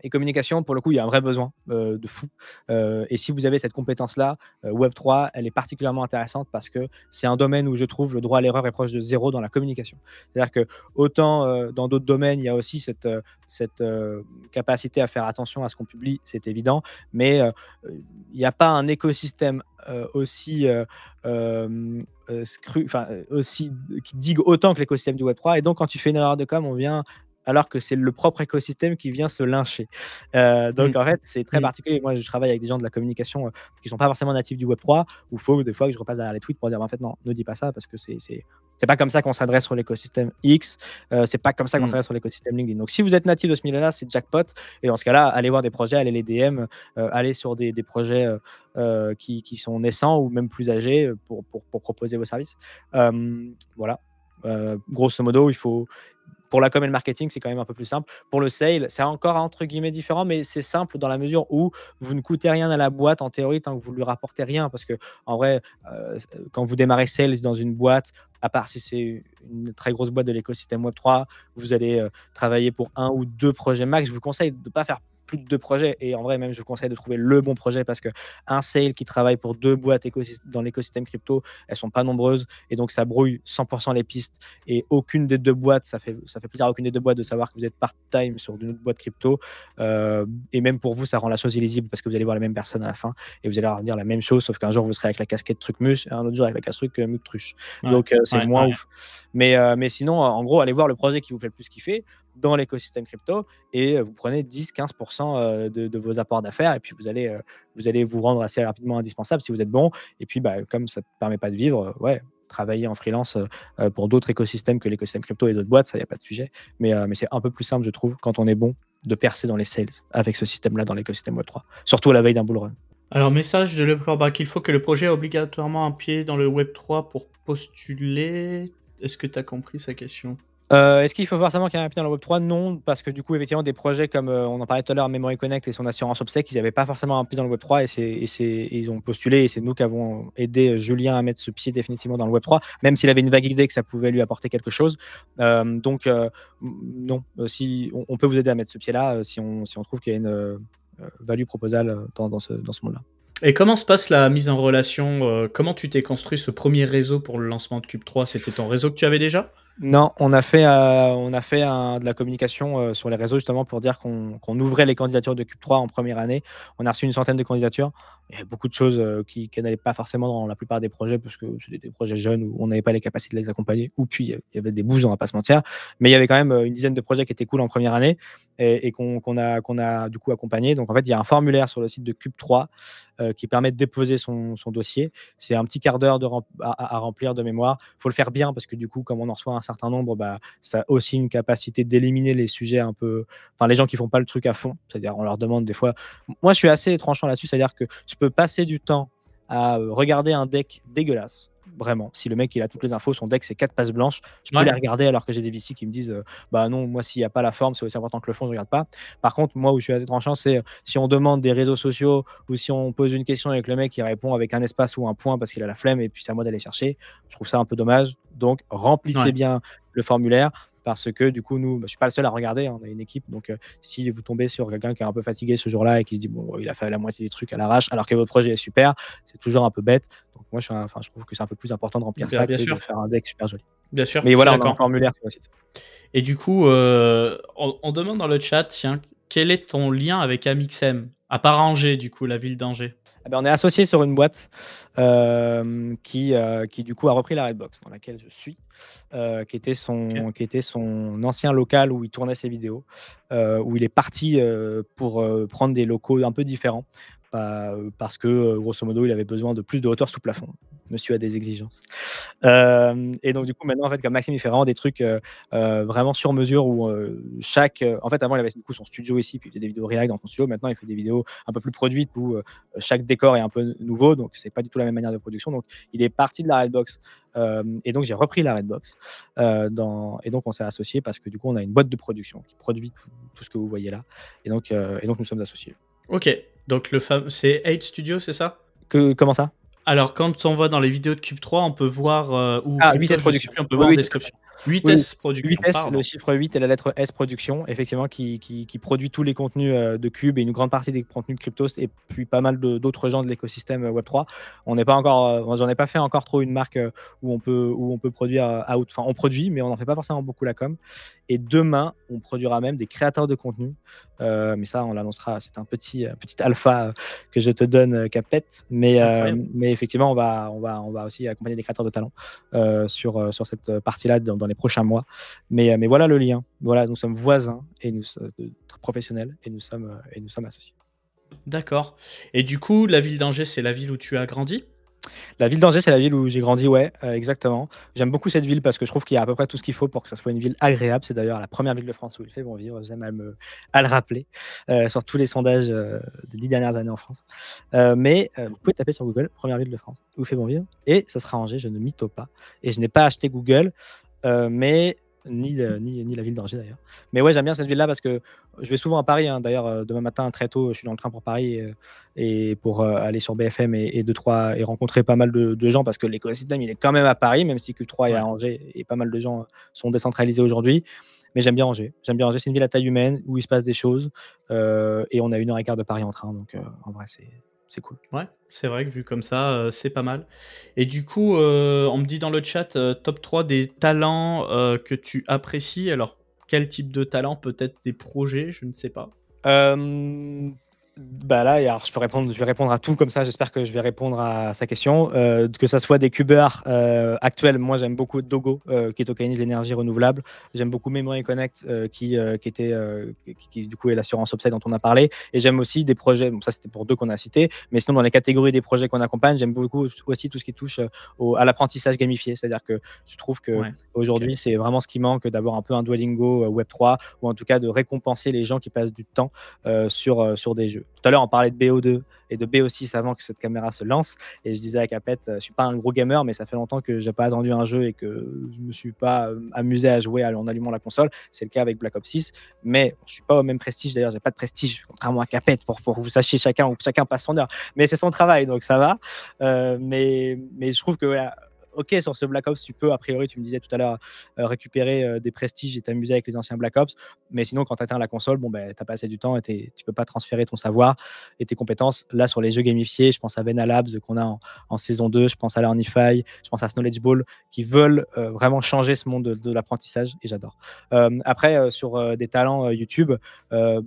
et communication, pour le coup, il y a un vrai besoin de fou. Et si vous avez cette compétence-là, Web3, elle est particulièrement intéressante parce que c'est un domaine où je trouve le droit à l'erreur est proche de zéro dans la communication. C'est-à-dire que autant dans d'autres domaines, il y a aussi cette capacité à faire attention à ce qu'on publie, c'est évident, mais il n'y a pas un écosystème aussi qui digue autant que l'écosystème du Web3. Et donc, quand tu fais une erreur de com, on vient alors que c'est le propre écosystème qui vient se lyncher. Donc en fait, c'est très particulier. Moi, je travaille avec des gens de la communication qui ne sont pas forcément natifs du Web3, où il faut des fois que je repasse derrière les tweets pour dire en fait non, ne dis pas ça parce que c'est pas comme ça qu'on s'adresse sur l'écosystème X, c'est pas comme ça qu'on s'adresse sur l'écosystème LinkedIn. Donc si vous êtes natif de ce milieu-là, c'est jackpot. Et dans ce cas-là, allez voir des projets, allez les DM, allez sur des projets qui sont naissants ou même plus âgés pour proposer vos services. Voilà. Grosso modo, il faut. Pour la com et le marketing, c'est quand même un peu plus simple. Pour le sale, c'est encore entre guillemets différent, mais c'est simple dans la mesure où vous ne coûtez rien à la boîte en théorie tant que vous ne lui rapportez rien. Parce que en vrai, quand vous démarrez sales dans une boîte, à part si c'est une très grosse boîte de l'écosystème Web3, vous allez travailler pour 1 ou 2 projets max. Je vous conseille de ne pas faire plus de 2 projets. Et en vrai, même, je vous conseille de trouver le bon projet parce qu'un sale qui travaille pour 2 boîtes dans l'écosystème crypto, elles ne sont pas nombreuses. Et donc, ça brouille 100% les pistes. Et aucune des 2 boîtes, ça fait plaisir à aucune des 2 boîtes de savoir que vous êtes part-time sur une autre boîte crypto. Et même pour vous, ça rend la chose illisible parce que vous allez voir les mêmes personnes à la fin et vous allez leur dire la même chose, sauf qu'un jour, vous serez avec la casquette truc muche et un autre jour avec la casquette truc muc truche. Donc, c'est moins ouf. Mais sinon, en gros, allez voir le projet qui vous fait le plus kiffer dans l'écosystème crypto et vous prenez 10-15% de vos apports d'affaires et puis vous allez vous rendre assez rapidement indispensable si vous êtes bon. Et puis, comme ça ne permet pas de vivre, travailler en freelance pour d'autres écosystèmes que l'écosystème crypto et d'autres boîtes, ça, il n'y a pas de sujet. Mais c'est un peu plus simple, je trouve, quand on est bon de percer dans les sales avec ce système-là dans l'écosystème Web3, surtout à la veille d'un bull run. Alors, message de Leplourbac, il faut que le projet ait obligatoirement un pied dans le Web3 pour postuler. Est-ce que tu as compris sa question? Est-ce qu'il faut forcément qu'il y ait un pied dans le Web3? Non, parce que du coup, effectivement, des projets comme on en parlait tout à l'heure, Memory Connect et son assurance obsèque, ils n'avaient pas forcément un pied dans le Web3 et ils ont postulé et c'est nous qui avons aidé Julien à mettre ce pied définitivement dans le Web3, même s'il avait une vague idée que ça pouvait lui apporter quelque chose. Non, si on peut vous aider à mettre ce pied-là si on trouve qu'il y a une value proposale dans ce monde-là. Et comment se passe la mise en relation? Comment tu t'es construit ce premier réseau pour le lancement de Cube3? C'était ton réseau que tu avais déjà? Non, on a fait de la communication sur les réseaux justement pour dire qu'on ouvrait les candidatures de Cube3 en première année. On a reçu une centaine de candidatures. Il y a beaucoup de choses qui n'allaient pas forcément dans la plupart des projets parce que c'était des projets jeunes où on n'avait pas les capacités de les accompagner. Ou puis il y avait des bouses, on va pas se mentir. Mais il y avait quand même une dizaine de projets qui étaient cool en première année et qu'on a du coup accompagné. Donc en fait, il y a un formulaire sur le site de Cube3 qui permet de déposer son dossier. C'est un petit quart d'heure à remplir de mémoire. Il faut le faire bien parce que du coup, comme on en reçoit un certain nombre, ça a aussi une capacité d'éliminer les sujets un peu, enfin les gens qui font pas le truc à fond. C'est-à-dire, on leur demande des fois. Moi, je suis assez tranchant là-dessus, c'est-à-dire que je peux passer du temps à regarder un deck dégueulasse. Vraiment, si le mec il a toutes les infos, son deck c'est 4 pages blanches, je peux les regarder alors que j'ai des VC qui me disent bah non, moi s'il n'y a pas la forme, c'est aussi important que le fond, je regarde pas. Par contre, moi où je suis assez tranchant, c'est si on demande des réseaux sociaux ou si on pose une question avec le mec qui répond avec un espace ou un point parce qu'il a la flemme et puis c'est à moi d'aller chercher, je trouve ça un peu dommage. Donc remplissez bien le formulaire. Parce que du coup, nous, je suis pas le seul à regarder, hein, on a une équipe. Donc, si vous tombez sur quelqu'un qui est un peu fatigué ce jour-là et qui se dit, bon, il a fait la moitié des trucs à l'arrache, alors que votre projet est super, c'est toujours un peu bête. Donc, moi, je trouve que c'est un peu plus important de remplir ça que de faire un deck super joli. Bien sûr. Mais voilà, on a un formulaire sur le site. Et du coup, on demande dans le chat, tiens, quel est ton lien avec Amixem? À part Angers, du coup, la ville d'Angers. On est associé sur une boîte qui du coup a repris la Redbox dans laquelle je suis, qui était son ancien local où il tournait ses vidéos, où il est parti pour prendre des locaux un peu différents. Parce que grosso modo il avait besoin de plus de hauteur sous plafond. Monsieur a des exigences. Et donc du coup maintenant en fait comme Maxime il fait vraiment des trucs vraiment sur mesure où en fait avant il avait du coup son studio ici puis il faisait des vidéos React dans son studio, maintenant il fait des vidéos un peu plus produites où chaque décor est un peu nouveau, donc c'est pas du tout la même manière de production. Donc il est parti de la Redbox et donc j'ai repris la Redbox et donc on s'est associé parce que du coup on a une boîte de production qui produit tout ce que vous voyez là et donc nous sommes associés. Ok, donc c'est 8 Studio, c'est ça? Comment ça? Alors, quand on va dans les vidéos de Cube3, on peut voir 8S Production. On peut voir en description. 8S Production. 8S, le chiffre 8 et la lettre S Production, effectivement, qui produit tous les contenus de Cube et une grande partie des contenus de Cryptos et puis pas mal d'autres gens de l'écosystème Web3. On n'est pas encore, j'en ai pas fait encore trop une marque où on peut produire out. Enfin, on produit, mais on n'en fait pas forcément beaucoup la com. Et demain, on produira même des créateurs de contenu. Mais ça, on l'annoncera. C'est un petit alpha que je te donne, Capette. Mais effectivement, on va aussi accompagner des créateurs de talent sur cette partie-là dans les prochains mois. Mais voilà le lien. Voilà, nous sommes voisins et nous sommes professionnels et nous sommes associés. D'accord. Et du coup, la ville d'Angers, c'est la ville où tu as grandi? La ville d'Angers, c'est la ville où j'ai grandi, ouais, exactement. J'aime beaucoup cette ville parce que je trouve qu'il y a à peu près tout ce qu'il faut pour que ça soit une ville agréable. C'est d'ailleurs la première ville de France où il fait bon vivre. J'aime à le rappeler sur tous les sondages des 10 dernières années en France. Vous pouvez taper sur Google, première ville de France où il fait bon vivre. Et ça sera Angers, je ne mytho pas. Et je n'ai pas acheté Google, mais ni la ville d'Angers d'ailleurs. Mais ouais, j'aime bien cette ville-là parce que je vais souvent à Paris. Hein. D'ailleurs, demain matin, très tôt, je suis dans le train pour Paris et pour aller sur BFM et rencontrer pas mal de gens parce que l'écosystème, il est quand même à Paris, même si Q3 est à Angers et pas mal de gens sont décentralisés aujourd'hui. Mais j'aime bien Angers. C'est une ville à taille humaine où il se passe des choses et on a 1h15 de Paris en train. Donc, en vrai, c'est cool. Ouais, c'est vrai que vu comme ça, c'est pas mal. Et du coup, on me dit dans le chat, top 3 des talents que tu apprécies. Alors, quel type de talent? Peut-être des projets, je ne sais pas. Bah là, et alors je vais répondre à tout comme ça. J'espère que je vais répondre à sa question. Que ça soit des cubeurs actuels, moi j'aime beaucoup Dogo qui tokenise l'énergie renouvelable. J'aime beaucoup Memory Connect qui du coup est l'assurance upside dont on a parlé. Et j'aime aussi des projets. Bon, ça c'était pour deux qu'on a cités, mais sinon dans les catégories des projets qu'on accompagne, j'aime beaucoup aussi tout ce qui touche à l'apprentissage gamifié. C'est-à-dire que je trouve que Ouais, aujourd'hui ok. c'est vraiment ce qui manque, d'avoir un peu un Duolingo Web 3 ou en tout cas de récompenser les gens qui passent du temps sur des jeux. Tout à l'heure, on parlait de BO2 et de BO6 avant que cette caméra se lance. Et je disais à Capet, je suis pas un gros gamer, mais ça fait longtemps que j'ai pas attendu un jeu et que je me suis pas amusé à jouer en allumant la console. C'est le cas avec Black Ops 6. Mais je suis pas au même prestige. D'ailleurs, j'ai pas de prestige, contrairement à Capet, pour que vous sachiez chacun passe son heure. Mais c'est son travail, donc ça va. Mais je trouve que voilà, ok, sur ce Black Ops, tu peux, a priori, tu me disais tout à l'heure, récupérer des prestiges et t'amuser avec les anciens Black Ops. Mais sinon, quand tu atteins la console, bon, ben, tu as passé du temps et tu peux pas transférer ton savoir et tes compétences. Là, sur les jeux gamifiés, je pense à Vena Labs qu'on a en saison 2, je pense à Learnify, je pense à Knowledge Ball, qui veulent vraiment changer ce monde de l'apprentissage et j'adore. Après, sur des talents YouTube, euh,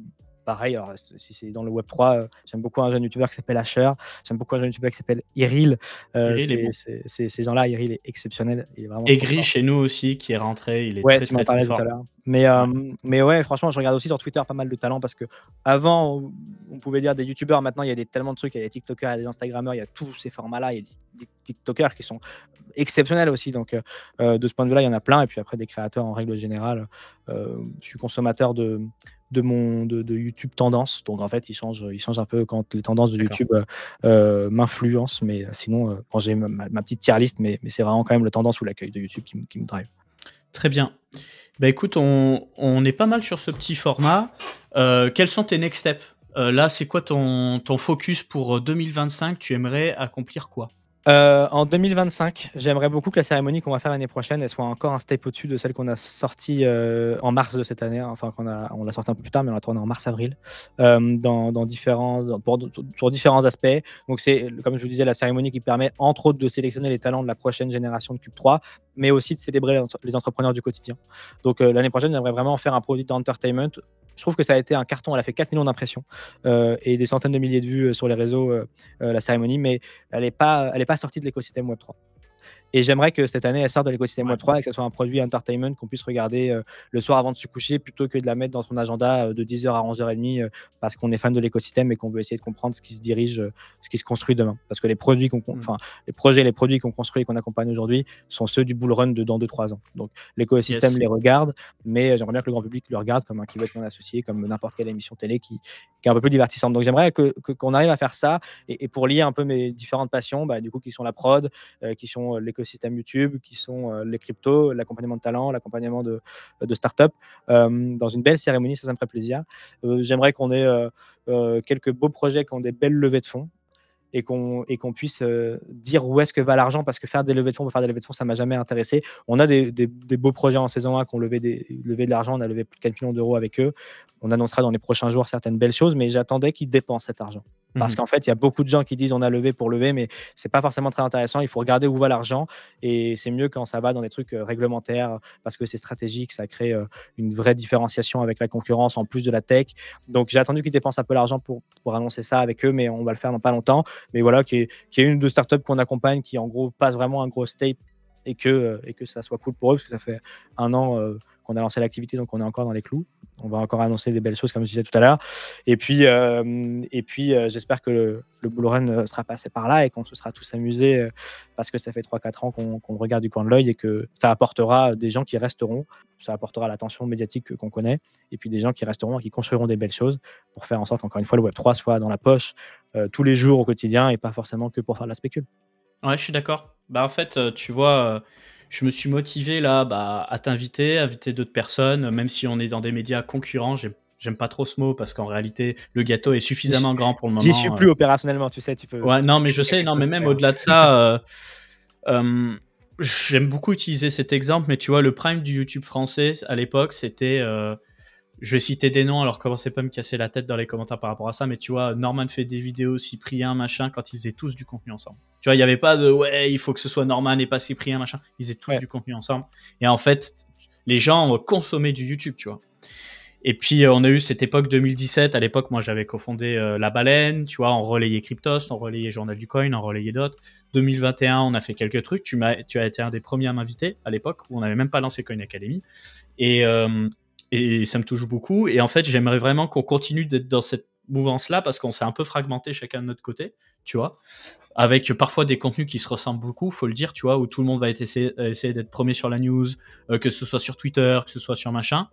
pareil, alors, si c'est dans le Web3, j'aime beaucoup un jeune YouTuber qui s'appelle Asher, j'aime beaucoup un jeune YouTuber qui s'appelle Iril. Iril est bon. Ces gens-là, Iril est exceptionnel, il est vraiment trop Aigri fort. chez nous aussi, qui est rentré, il est Ouais, très tu m'en très très parlais tout à fort. l'heure. Ouais. Mais ouais, franchement, je regarde aussi sur Twitter pas mal de talents parce que avant, on pouvait dire des youtubeurs. Maintenant, il y a tellement de trucs. Il y a des TikTokers, il y a des Instagrammeurs, il y a tous ces formats-là. Il y a des TikTokers qui sont exceptionnels aussi. Donc, de ce point de vue-là, il y en a plein. Et puis après, des créateurs en règle générale. Je suis consommateur de YouTube tendance. Donc, en fait, il change un peu quand les tendances de D'accord. YouTube m'influencent. Mais sinon, bon, j'ai ma petite tier list, mais c'est vraiment quand même le tendance ou l'accueil de YouTube qui me drive. Très bien. Bah écoute, on est pas mal sur ce petit format. Quels sont tes next steps? Là, c'est quoi ton focus pour 2025? Tu aimerais accomplir quoi? En 2025, j'aimerais beaucoup que la cérémonie qu'on va faire l'année prochaine, elle soit encore un step au-dessus de celle qu'on a sortie en mars de cette année. Enfin, on l'a sortie un peu plus tard, mais on l'a tournée en mars-avril, sur différents aspects. Donc, c'est, comme je vous disais, la cérémonie qui permet, entre autres, de sélectionner les talents de la prochaine génération de Cube 3, mais aussi de célébrer les entrepreneurs du quotidien. Donc, l'année prochaine, j'aimerais vraiment faire un produit d'entertainment. Je trouve que ça a été un carton. Elle a fait 4 millions d'impressions et des centaines de milliers de vues sur les réseaux, la cérémonie, mais elle n'est pas sortie de l'écosystème Web3. Et j'aimerais que cette année, elle sorte de l'écosystème Ouais. Web3 et que ce soit un produit entertainment qu'on puisse regarder le soir avant de se coucher plutôt que de la mettre dans son agenda de 10h à 11h30 parce qu'on est fan de l'écosystème et qu'on veut essayer de comprendre ce qui se dirige, ce qui se construit demain. Parce que les produits les projets, les produits qu'on construit et qu'on accompagne aujourd'hui sont ceux du bull run de dans 2-3 ans. Donc l'écosystème Yes. les regarde, mais j'aimerais bien que le grand public le regarde comme un qui veut être mon associé, comme n'importe quelle émission télé qui est un peu plus divertissante. Donc j'aimerais qu'on arrive à faire ça et pour lier un peu mes différentes passions, du coup, qui sont la prod, qui sont l'écosystème YouTube, qui sont les cryptos, l'accompagnement de talent, l'accompagnement de start-up, dans une belle cérémonie, ça me ferait plaisir. J'aimerais qu'on ait quelques beaux projets qui ont des belles levées de fonds et qu'on puisse dire où est-ce que va l'argent, parce que faire des levées de fonds pour faire des levées de fonds, ça m'a jamais intéressé. On a des beaux projets en saison 1 qui ont levé de l'argent, on a levé plus de 4 millions d'euros avec eux. On annoncera dans les prochains jours certaines belles choses, mais j'attendais qu'ils dépensent cet argent. Parce qu'en fait, il y a beaucoup de gens qui disent on a levé pour lever, mais c'est pas forcément très intéressant. Il faut regarder où va l'argent et c'est mieux quand ça va dans des trucs réglementaires parce que c'est stratégique, ça crée une vraie différenciation avec la concurrence en plus de la tech. Donc j'ai attendu qu'ils dépensent un peu l'argent pour annoncer ça avec eux, mais on va le faire dans pas longtemps. Mais voilà, qu'il y ait une ou deux startups qu'on accompagne qui en gros passent vraiment un gros step et que ça soit cool pour eux parce que ça fait 1 an qu'on a lancé l'activité, donc on est encore dans les clous. On va encore annoncer des belles choses comme je disais tout à l'heure. Et puis j'espère que le bull run sera passé par là et qu'on se sera tous amusés parce que ça fait 3-4 ans qu'on le regarde du coin de l'œil et que ça apportera des gens qui resteront, ça apportera l'attention médiatique qu'on connaît et puis des gens qui resteront et qui construiront des belles choses pour faire en sorte qu'encore une fois le Web3 soit dans la poche tous les jours au quotidien et pas forcément que pour faire de la spécule. Ouais, je suis d'accord. Bah, en fait, tu vois, je me suis motivé là, à t'inviter, inviter d'autres personnes, même si on est dans des médias concurrents. J'aime pas trop ce mot parce qu'en réalité, le gâteau est suffisamment grand pour le J'y suis moment. plus opérationnellement, tu sais, tu peux Ouais, non, mais je sais, quelque non, mais chose même faire. au-delà de ça, j'aime beaucoup utiliser cet exemple, mais tu vois, le prime du YouTube français à l'époque, c'était, je vais citer des noms, alors commencez pas à me casser la tête dans les commentaires par rapport à ça, mais tu vois, Norman fait des vidéos, Cyprien, machin, quand ils faisaient tous du contenu ensemble. Tu vois, il n'y avait pas de ouais, il faut que ce soit Norman et pas Cyprien, machin. Ils faisaient tous Ouais. du contenu ensemble. Et en fait, les gens consommaient du YouTube, tu vois. Et puis, on a eu cette époque 2017. À l'époque, moi, j'avais cofondé La Baleine, tu vois, on relayait Cryptost, on relayait Journal du Coin, on relayait d'autres. 2021, on a fait quelques trucs. Tu as été un des premiers à m'inviter à l'époque, où on n'avait même pas lancé Coin Academy. Et ça me touche beaucoup. Et en fait, j'aimerais vraiment qu'on continue d'être dans cette mouvance-là, parce qu'on s'est un peu fragmenté chacun de notre côté, tu vois, avec parfois des contenus qui se ressemblent beaucoup, faut le dire, tu vois, où tout le monde va essayer d'être premier sur la news, que ce soit sur Twitter, que ce soit sur machin.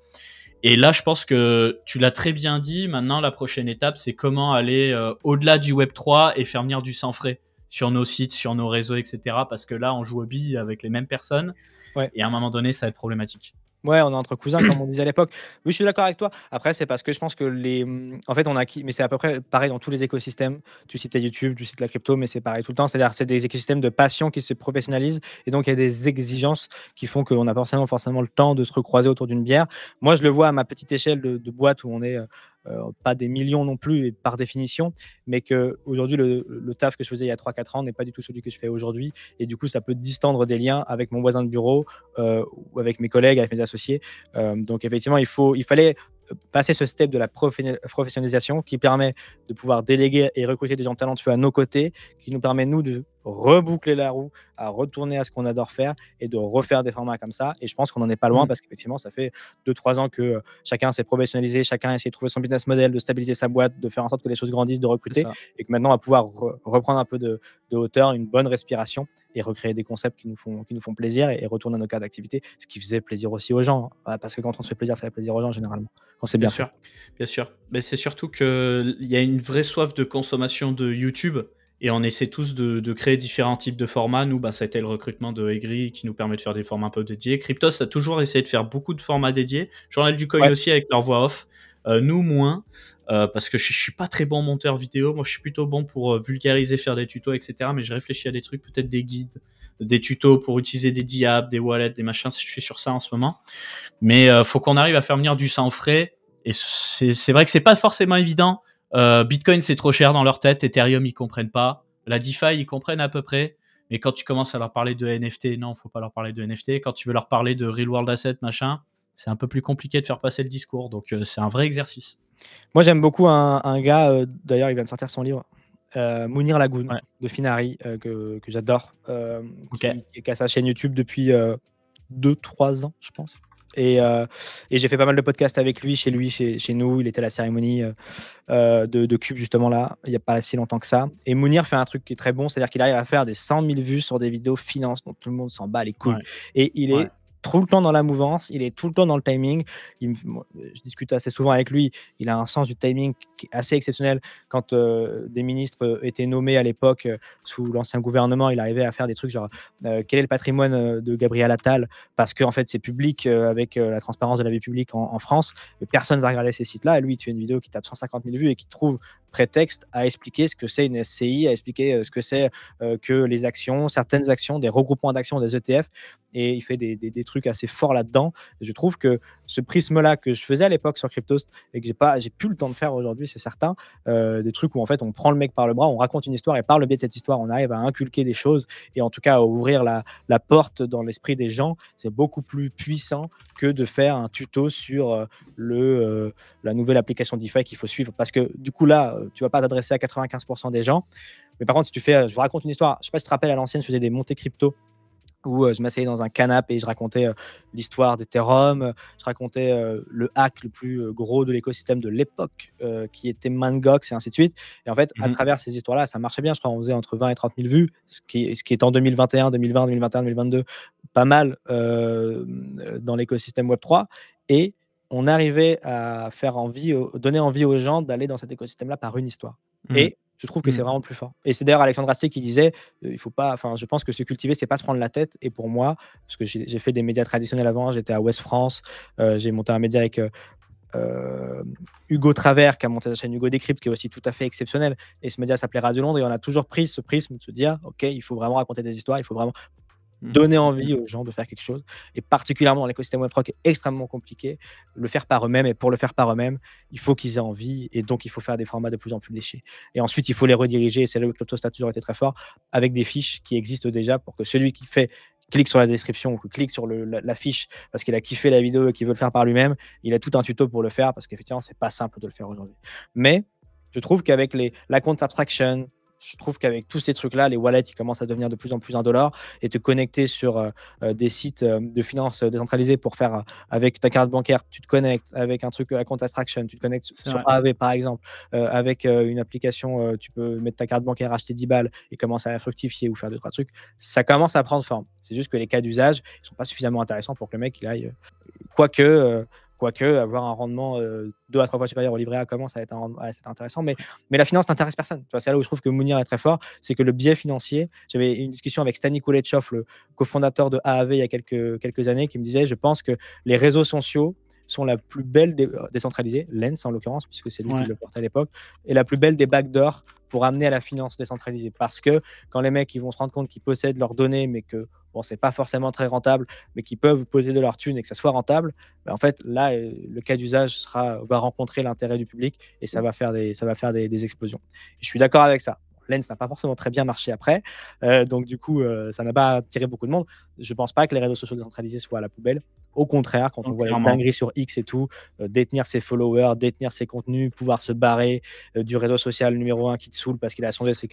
Et là, je pense que tu l'as très bien dit. Maintenant, la prochaine étape, c'est comment aller au-delà du Web3 et faire venir du sans frais sur nos sites, sur nos réseaux, etc. Parce que là, on joue aux billes avec les mêmes personnes. Ouais. Et à un moment donné, ça va être problématique. Ouais, on est entre cousins, comme on disait à l'époque. Oui, je suis d'accord avec toi. Après, c'est parce que je pense que en fait, on a mais c'est à peu près pareil dans tous les écosystèmes. Tu citais YouTube, tu cites la crypto, mais c'est pareil tout le temps. C'est-à-dire, c'est des écosystèmes de passion qui se professionnalisent, et donc il y a des exigences qui font qu'on a forcément le temps de se recroiser autour d'une bière. Moi, je le vois à ma petite échelle de boîte où on est pas des millions non plus, et par définition, mais que aujourd'hui le taf que je faisais il y a 3-4 ans n'est pas du tout celui que je fais aujourd'hui, et du coup, ça peut distendre des liens avec mon voisin de bureau, ou avec mes collègues, avec mes associés. Donc effectivement, il fallait passer ce step de la professionnalisation qui permet de pouvoir déléguer et recruter des gens talentueux à nos côtés, qui nous permet, nous, de reboucler la roue, à retourner à ce qu'on adore faire et de refaire des formats comme ça. Et je pense qu'on n'en est pas loin, parce qu'effectivement, ça fait 2-3 ans que chacun s'est professionnalisé, chacun a essayé de trouver son business model, de stabiliser sa boîte, de faire en sorte que les choses grandissent, de recruter, et que maintenant, on va pouvoir reprendre un peu de hauteur, une bonne respiration, et recréer des concepts qui nous font plaisir, et retourner à nos cas d'activité, ce qui faisait plaisir aussi aux gens, hein. Parce que quand on se fait plaisir, ça fait plaisir aux gens généralement, quand c'est bien fait. Bien sûr. Mais c'est surtout qu'il y a une vraie soif de consommation de YouTube, et on essaie tous de créer différents types de formats. Nous, ça a été le recrutement de Egri qui nous permet de faire des formats un peu dédiés. Cryptos a toujours essayé de faire beaucoup de formats dédiés. Journal du Coin aussi, avec leur voix off. Nous, moins, parce que je suis pas très bon monteur vidéo. Moi, je suis plutôt bon pour vulgariser, faire des tutos, etc. Mais j'ai réfléchi à des trucs, peut-être des guides, des tutos pour utiliser des diables, des wallets, des machins. Je suis sur ça en ce moment. Mais faut qu'on arrive à faire venir du sans frais. Et c'est vrai que c'est pas forcément évident. Bitcoin, c'est trop cher dans leur tête. Ethereum, ils comprennent pas. La DeFi, ils comprennent à peu près. Mais quand tu commences à leur parler de NFT, non, faut pas leur parler de NFT. Quand tu veux leur parler de real world asset, machin, c'est un peu plus compliqué de faire passer le discours. Donc, c'est un vrai exercice. Moi, j'aime beaucoup un gars, d'ailleurs, il vient de sortir son livre, Mounir Lagoun, de Finari, que j'adore, qui a sa chaîne YouTube depuis 2-3 ans, je pense. Et j'ai fait pas mal de podcasts avec lui, chez nous. Il était à la cérémonie de Cube, justement, là, il n'y a pas si longtemps que ça. Et Mounir fait un truc qui est très bon, c'est-à-dire qu'il arrive à faire des 100 000 vues sur des vidéos finance dont tout le monde s'en bat les couilles. Et il est tout le temps dans la mouvance, il est tout le temps dans le timing. Je discute assez souvent avec lui, il a un sens du timing qui est assez exceptionnel. Quand des ministres étaient nommés à l'époque sous l'ancien gouvernement, il arrivait à faire des trucs genre quel est le patrimoine de Gabriel Attal, parce que en fait c'est public, avec la transparence de la vie publique en France, personne ne va regarder ces sites-là, et lui il te fait une vidéo qui tape 150 000 vues et qui trouve prétexte à expliquer ce que c'est une SCI, à expliquer ce que c'est que les actions, certaines actions, des regroupements d'actions, des ETF, et il fait des trucs assez forts là-dedans. Je trouve que ce prisme-là que je faisais à l'époque sur Cryptost et que j'ai plus le temps de faire aujourd'hui, c'est certain, des trucs où en fait on prend le mec par le bras, on raconte une histoire, et par le biais de cette histoire, on arrive à inculquer des choses, et en tout cas à ouvrir la porte dans l'esprit des gens. C'est beaucoup plus puissant que de faire un tuto sur la nouvelle application DeFi qu'il faut suivre, parce que du coup là, tu vas pas t'adresser à 95% des gens. Mais par contre, si tu fais, je vous raconte une histoire, je sais pas si tu te rappelles, à l'ancienne, je faisais des montées crypto où je m'asseyais dans un canapé et je racontais l'histoire d'Ethereum, je racontais le hack le plus gros de l'écosystème de l'époque, qui était Mangox, et ainsi de suite. Et en fait, à travers ces histoires-là, ça marchait bien. Je crois qu'on faisait entre 20 et 30 000 vues, ce qui est en 2021, 2020, 2021, 2022, pas mal dans l'écosystème Web3. Et on arrivait à donner envie aux gens d'aller dans cet écosystème-là par une histoire. Et je trouve que c'est vraiment plus fort. Et c'est d'ailleurs Alexandre Astier qui disait, il faut pas, je pense que se cultiver, c'est pas se prendre la tête. Et pour moi, parce que j'ai fait des médias traditionnels avant, j'étais à Ouest France, j'ai monté un média avec Hugo Travers, qui a monté sa chaîne Hugo Décrypte, qui est aussi tout à fait exceptionnel. Et ce média s'appelait Radio Londres, et on a toujours pris ce prisme de se dire, ok, il faut vraiment raconter des histoires, il faut vraiment donner envie aux gens de faire quelque chose, et particulièrement dans l'écosystème Web3 qui est extrêmement compliqué, le faire par eux-mêmes. Et pour le faire par eux-mêmes, il faut qu'ils aient envie, et donc il faut faire des formats de plus en plus léchés. Et ensuite, il faut les rediriger, et c'est là où Cryptost a toujours été très fort, avec des fiches qui existent déjà, pour que celui qui clique sur la description ou qui clique sur la fiche parce qu'il a kiffé la vidéo et qu'il veut le faire par lui-même, il a tout un tuto pour le faire parce qu'effectivement, c'est pas simple de le faire aujourd'hui. Mais je trouve qu'avec la compte abstraction, je trouve qu'avec tous ces trucs-là, les wallets, ils commencent à devenir de plus en plus indolores et te connecter sur des sites de finances décentralisés pour faire avec ta carte bancaire, tu te connectes avec un truc à compte abstraction, tu te connectes C'est sur vrai. AAV par exemple, avec une application, tu peux mettre ta carte bancaire, acheter 10 balles et commencer à fructifier ou faire 2-3 trucs. Ça commence à prendre forme. C'est juste que les cas d'usage ne sont pas suffisamment intéressants pour que le mec il aille. Quoique, avoir un rendement 2 à 3 fois supérieur au livret A commence à être intéressant, mais la finance n'intéresse personne. Tu vois, c'est là où je trouve que Mounir est très fort, c'est que le biais financier, j'avais une discussion avec Stani Kulechov, le cofondateur de AAV il y a quelques années, qui me disait, je pense que les réseaux sociaux sont la plus belle décentralisée, Lens en l'occurrence, puisque c'est lui qui Ouais. le portait à l'époque, et la plus belle des backdoors pour amener à la finance décentralisée. Parce que quand les mecs ils vont se rendre compte qu'ils possèdent leurs données, mais que bon, c'est pas forcément très rentable, mais qu'ils peuvent posséder leur thune et que ça soit rentable, ben, en fait, là, le cas d'usage va rencontrer l'intérêt du public et ça va faire des explosions. Et je suis d'accord avec ça. Lens n'a pas forcément très bien marché après, donc du coup, ça n'a pas attiré beaucoup de monde. Je pense pas que les réseaux sociaux décentralisés soient à la poubelle. Au contraire, quand Non, on voit les clairement. dingueries sur X et tout, détenir ses followers, détenir ses contenus, pouvoir se barrer du réseau social numéro 1 qui te saoule parce qu'il a changé ses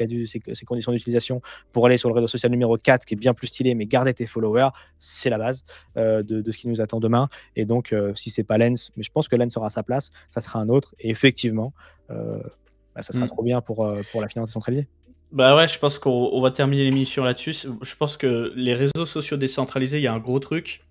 conditions d'utilisation pour aller sur le réseau social numéro 4 qui est bien plus stylé, mais garder tes followers, c'est la base de ce qui nous attend demain. Et donc, si c'est pas Lens, mais je pense que Lens aura sa place, ça sera un autre. Et effectivement, ça sera trop bien pour la finance décentralisée. Bah ouais, je pense qu'on va terminer l'émission là-dessus. Je pense que les réseaux sociaux décentralisés, il y a un gros truc.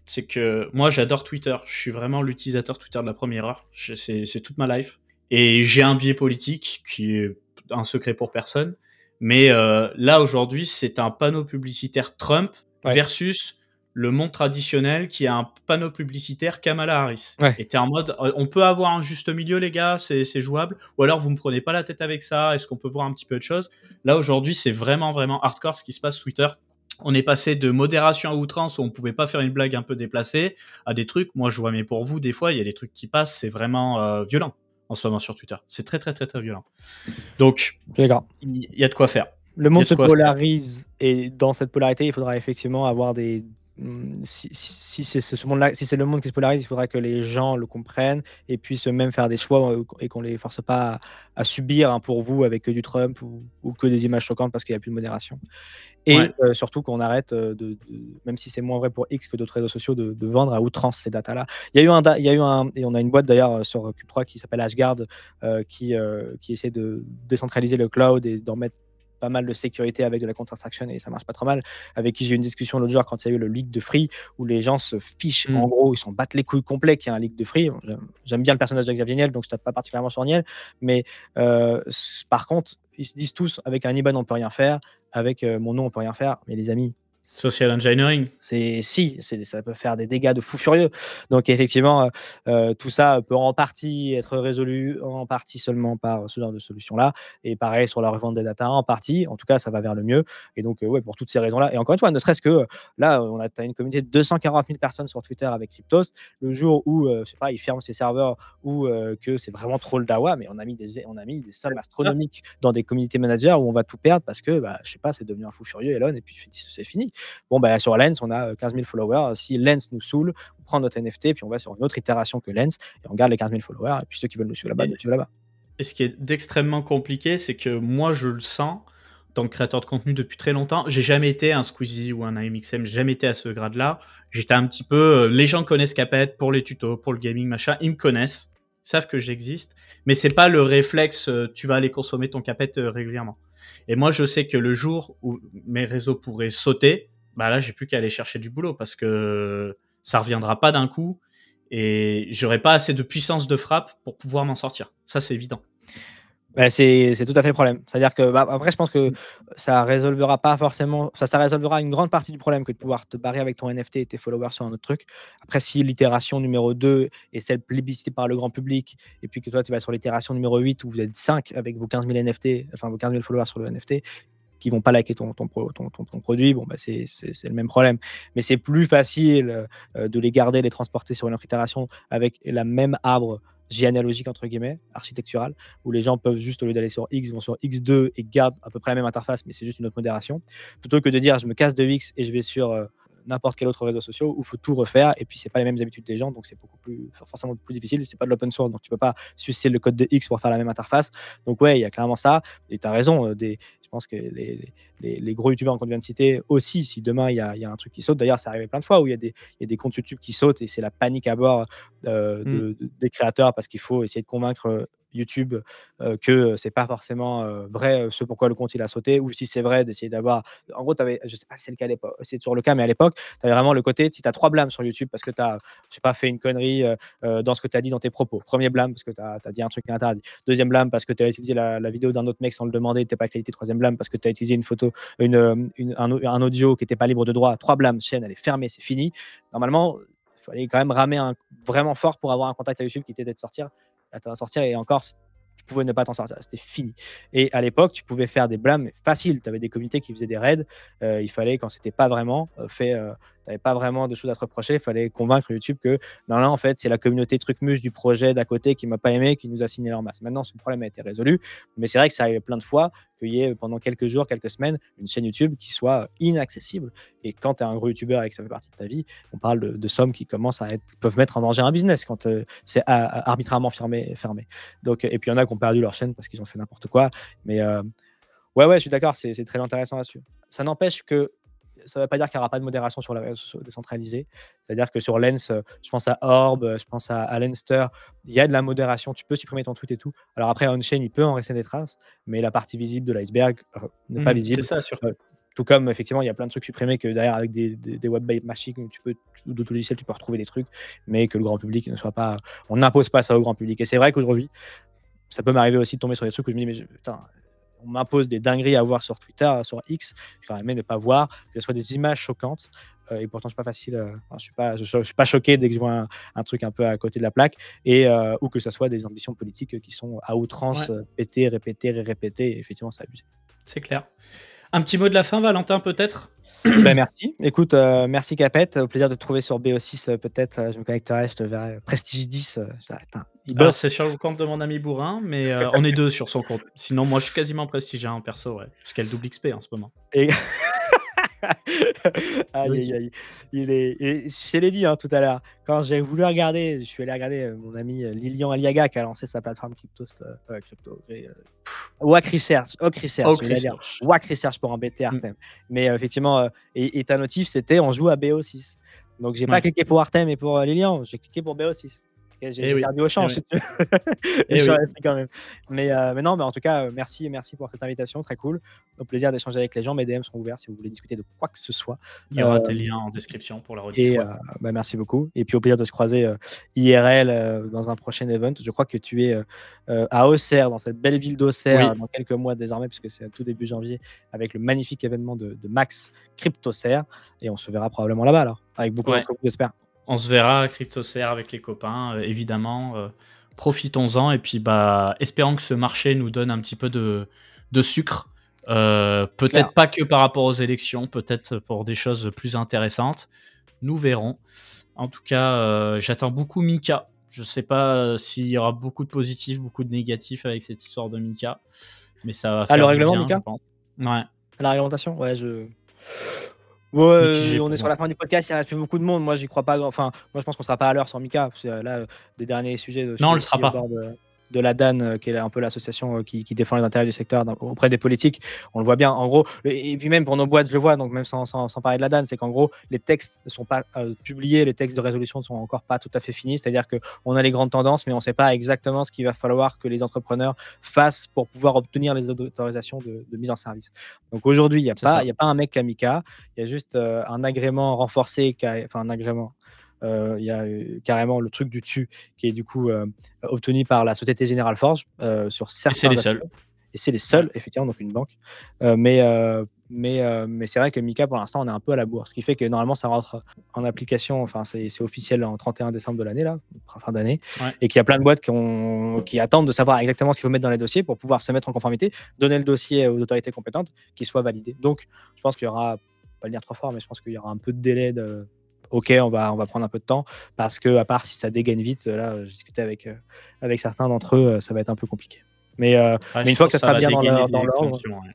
C'est que moi, j'adore Twitter. Je suis vraiment l'utilisateur Twitter de la première heure. C'est toute ma life. Et j'ai un biais politique qui est un secret pour personne. Mais là, aujourd'hui, c'est un panneau publicitaire Trump versus le monde traditionnel qui a un panneau publicitaire Kamala Harris. Ouais. Et t'es en mode, on peut avoir un juste milieu, les gars, c'est jouable. Ou alors, vous me prenez pas la tête avec ça. Est-ce qu'on peut voir un petit peu de choses? Là, aujourd'hui, c'est vraiment, vraiment hardcore ce qui se passe sur Twitter. On est passé de modération à outrance où on pouvait pas faire une blague un peu déplacée à des trucs, moi je vois, mais pour vous, des fois, il y a des trucs qui passent, c'est vraiment violent en ce moment sur Twitter. C'est très, très, très, très violent. Donc, il y a de quoi faire. Le monde se polarise et dans cette polarité, il faudra effectivement avoir si c'est monde-là, si c'est le monde qui se polarise, il faudra que les gens le comprennent et puissent même faire des choix et qu'on les force pas à subir un pour vous avec que du Trump ou que des images choquantes parce qu'il n'y a plus de modération. Et surtout qu'on arrête même si c'est moins vrai pour X que d'autres réseaux sociaux, de vendre à outrance ces datas-là. Il y a eu et on a une boîte d'ailleurs sur Cube3 qui s'appelle Ashguard qui essaie de décentraliser le cloud et d'en mettre pas mal de sécurité avec de la contre-abstraction et ça marche pas trop mal. Avec qui j'ai eu une discussion l'autre jour quand il y a eu le leak de Free où les gens se fichent, en gros, ils s'en battent les couilles complets qu'il y a un leak de Free. J'aime bien le personnage de Xavier Niel, donc je tape pas particulièrement sur Niel, mais par contre, ils se disent tous avec un IBAN on peut rien faire, avec mon nom on peut rien faire, mais les amis. Social engineering. Ça peut faire des dégâts de fou furieux. Donc effectivement, tout ça peut en partie être résolu, en partie seulement par ce genre de solution-là. Et pareil sur la revente des data, en partie. En tout cas, ça va vers le mieux. Et donc, pour toutes ces raisons-là. Et encore une fois, ne serait-ce que là, tu as une communauté de 240 000 personnes sur Twitter avec Cryptos. Le jour où, je sais pas, ils ferment ses serveurs ou que c'est vraiment trop le dawa, mais on a mis des sommes astronomiques dans des community managers où on va tout perdre parce que, je sais pas, c'est devenu un fou furieux, Elon, et puis c'est fini. Bon, sur Lens, on a 15 000 followers. Si Lens nous saoule, on prend notre NFT, puis on va sur une autre itération que Lens, et on garde les 15 000 followers. Et puis ceux qui veulent nous suivre là-bas, nous suivent là-bas. Et ce qui est d'extrêmement compliqué, c'est que moi, je le sens, en tant que créateur de contenu depuis très longtemps, j'ai jamais été un Squeezie ou un AMXM, j'ai jamais été à ce grade-là. J'étais un petit peu... les gens connaissent Capet pour les tutos, pour le gaming, machin. Ils me connaissent, ils savent que j'existe. Mais c'est pas le réflexe, tu vas aller consommer ton Capet régulièrement. Et moi, je sais que le jour où mes réseaux pourraient sauter, là, j'ai plus qu'à aller chercher du boulot parce que ça reviendra pas d'un coup et j'aurai pas assez de puissance de frappe pour pouvoir m'en sortir. Ça, c'est évident. C'est tout à fait le problème. C'est-à-dire que, après, je pense que ça résolvera pas forcément, ça résolvera une grande partie du problème que de pouvoir te barrer avec ton NFT et tes followers sur un autre truc. Après, si l'itération numéro 2 est celle plébiscitée par le grand public, et puis que toi, tu vas sur l'itération numéro 8 où vous êtes 5 avec vos 15 000 NFT, enfin vos 15 000 followers sur le NFT, qui vont pas liker ton produit, c'est le même problème. Mais c'est plus facile de les garder, les transporter sur une autre itération avec la même arbre généalogique entre guillemets, architecturale, où les gens peuvent juste, au lieu d'aller sur X, vont sur X2 et gardent à peu près la même interface, mais c'est juste une autre modération, plutôt que de dire je me casse de X et je vais sur n'importe quel autre réseau social où il faut tout refaire et puis c'est pas les mêmes habitudes des gens, donc c'est beaucoup plus forcément plus difficile. C'est pas de l'open source, donc tu peux pas sucer le code de X pour faire la même interface. Donc ouais, il y a clairement ça. Et tu as raison, je pense que les gros youtubeurs qu'on vient de citer aussi, si demain il y a un truc qui saute, d'ailleurs c'est arrivé plein de fois où il y a des comptes YouTube qui sautent et c'est la panique à bord des créateurs parce qu'il faut essayer de convaincre YouTube que c'est pas forcément vrai ce pourquoi le compte il a sauté, ou si c'est vrai d'essayer d'avoir, en gros je sais pas si c'est le cas à l'époque, c'est toujours le cas, mais à l'époque tu avais vraiment le côté, si tu as 3 blâmes sur YouTube parce que tu as, je sais pas, fait une connerie dans ce que tu as dit dans tes propos, premier blâme parce que tu as dit un truc interdit, deuxième blâme parce que tu as utilisé la vidéo d'un autre mec sans le demander, tu n'es pas crédité, troisième blâme parce que tu as utilisé une photo, un audio qui n'était pas libre de droit, 3 blâmes, chaîne elle est fermée, c'est fini. Normalement il fallait quand même ramer vraiment fort pour avoir un contact à YouTube qui t'aidait à t'en sortir, et encore tu pouvais ne pas t'en sortir, c'était fini. Et à l'époque tu pouvais faire des blâmes faciles, tu avais des communautés qui faisaient des raids, il fallait, quand c'était pas vraiment fait, tu n'avais pas vraiment de choses à te reprocher, il fallait convaincre YouTube que non, en fait c'est la communauté truc-muche du projet d'à côté qui m'a pas aimé, qui nous a signé leur masse. Maintenant ce problème a été résolu, mais c'est vrai que ça arrive plein de fois qu'il y ait pendant quelques jours, quelques semaines, une chaîne YouTube qui soit inaccessible. Et quand tu es un gros youtubeur et que ça fait partie de ta vie, on parle de sommes qui commencent peuvent mettre en danger un business quand c'est arbitrairement fermé. Donc, et puis il y en a qui ont perdu leur chaîne parce qu'ils ont fait n'importe quoi. Mais ouais, je suis d'accord, c'est très intéressant là-dessus. Ça n'empêche que ça ne veut pas dire qu'il n'y aura pas de modération sur les réseaux sociaux décentralisés. C'est-à-dire que sur Lens, je pense à Orb, je pense à Lenster, il y a de la modération, tu peux supprimer ton tweet et tout. Alors après, on-chain, il peut en rester des traces, mais la partie visible de l'iceberg n'est pas visible. C'est ça, surtout. Tout comme, effectivement, il y a plein de trucs supprimés que derrière, avec des web machines, d'autres logiciels, tu peux retrouver des trucs, mais que le grand public ne soit pas. On n'impose pas ça au grand public. Et c'est vrai qu'aujourd'hui, ça peut m'arriver aussi de tomber sur des trucs où je me dis, mais putain, on m'impose des dingueries à voir sur Twitter, sur X, j'aurais aimé ne pas voir, que ce soit des images choquantes, et pourtant je suis pas facile, je suis pas choqué dès que je vois un truc un peu à côté de la plaque, et ou que ce soit des ambitions politiques qui sont à outrance, pétées, répétées, répétées, et effectivement c'est abusé. C'est clair. Un petit mot de la fin, Valentin, peut-être? Merci. Écoute, merci Capet. Au plaisir de te trouver sur BO6. Peut-être, je me connecterai, je te verrai. Prestige 10. C'est sur le compte de mon ami Bourrin, mais on est deux sur son compte. Sinon, moi, je suis quasiment Prestige 1 perso, ouais. Parce qu'elle double XP en ce moment. Et... aïe. Je l'ai dit tout à l'heure, quand j'ai voulu regarder, je suis allé regarder mon ami Lilian Aliaga qui a lancé sa plateforme Wack Research, Wack Research pour embêter Artem. Mais effectivement, et ta notif c'était on joue à BO6. Donc j'ai pas cliqué pour Artem et pour Lilian, j'ai cliqué pour BO6. J'ai perdu au change, si tu veux. Quand même. Mais non, mais en tout cas, merci pour cette invitation, très cool. Au plaisir d'échanger avec les gens. Mes DM seront ouverts si vous voulez discuter de quoi que ce soit. Il y aura des liens en description pour la rediff. Merci beaucoup. Et puis au plaisir de se croiser IRL dans un prochain event. Je crois que tu es à Auxerre, dans cette belle ville d'Auxerre, dans quelques mois désormais, puisque c'est tout début janvier, avec le magnifique événement de Max CryptoCerf. Et on se verra probablement là-bas, alors, avec beaucoup d'entre vous, j'espère. On se verra à CryptoCerf avec les copains, évidemment. Profitons-en et puis espérons que ce marché nous donne un petit peu de sucre. Peut-être pas que par rapport aux élections, peut-être pour des choses plus intéressantes. Nous verrons. En tout cas, j'attends beaucoup Mika. Je ne sais pas s'il y aura beaucoup de positifs, beaucoup de négatifs avec cette histoire de Mika. Mais ça va faire le règlement, bien, Mika ? Ouais. La réglementation ? On est sur la fin du podcast, il reste plus beaucoup de monde. Moi, j'y crois pas. Enfin, moi, je pense qu'on sera pas à l'heure sans Mika. Parce que là, des derniers sujets non, on le sera pas. De la DAN, qui est un peu l'association qui défend les intérêts du secteur auprès des politiques. On le voit bien. En gros, et puis même pour nos boîtes, je le vois, donc même sans parler de la DAN, c'est qu'en gros, les textes ne sont pas publiés, les textes de résolution ne sont encore pas tout à fait finis. C'est-à-dire qu'on a les grandes tendances, mais on ne sait pas exactement ce qu'il va falloir que les entrepreneurs fassent pour pouvoir obtenir les autorisations de mise en service. Donc aujourd'hui, il n'y a pas un mec Kamika, il y a juste un agrément renforcé, un agrément. Il y a carrément le truc du dessus qui est du coup obtenu par la Société Générale Forge sur certains. Et c'est les seuls. Et c'est les seuls, effectivement, donc une banque. Mais c'est vrai que Mika, pour l'instant, on est un peu à la bourre. Ce qui fait que normalement, ça rentre en application. Enfin, c'est officiel en 31 décembre de l'année, là, fin d'année. Et qu'il y a plein de boîtes qui attendent de savoir exactement ce qu'il faut mettre dans les dossiers pour pouvoir se mettre en conformité, donner le dossier aux autorités compétentes, qu'il soit validé. Donc, je pense qu'il y aura, pas le dire trop fort, mais je pense qu'il y aura un peu de délai OK, on va prendre un peu de temps parce que à part si ça dégaine vite, là, j'ai discuté avec certains d'entre eux, ça va être un peu compliqué. Mais Ouais, mais je une fois pense que que ça ça sera va bien dégainer des dans l'ordre. extensions, ouais.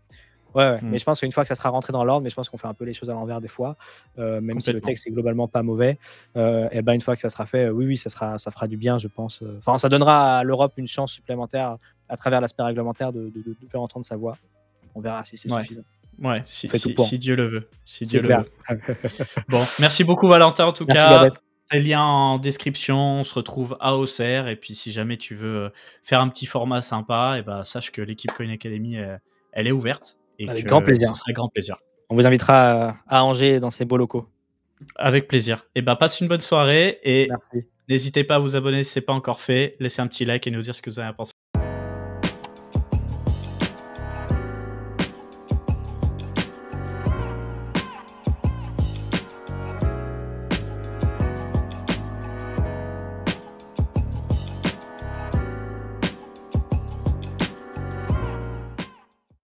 Ouais, ouais, Mmh. mais je pense qu'une fois que ça sera rentré dans l'ordre, mais je pense qu'on fait un peu les choses à l'envers des fois, même si le Complètement. texte est globalement pas mauvais, et ben, une fois que ça sera fait, oui, oui, ça fera du bien, je pense, enfin, ça donnera à l'Europe une chance supplémentaire à travers l'aspect réglementaire de faire entendre sa voix. On verra si c'est Ouais, suffisant. ouais, On si fait tout si pour, hein. si Dieu le veut, si C'est Dieu le clair. veut. Bon, merci beaucoup Valentin en tout Merci Gabet. cas. Les liens en description, on se retrouve à Auxerre et puis si jamais tu veux, faire un petit format sympa et bah, sache que l'équipe Coin Academy, elle est ouverte et Avec grand que ce plaisir. serait grand plaisir. On vous invitera à Angers dans ces beaux locaux. Avec plaisir. Et bah, passe une bonne soirée et Merci. n'hésitez pas à vous abonner si c'est pas encore fait, laissez un petit like et nous dire ce que vous en avez pensé.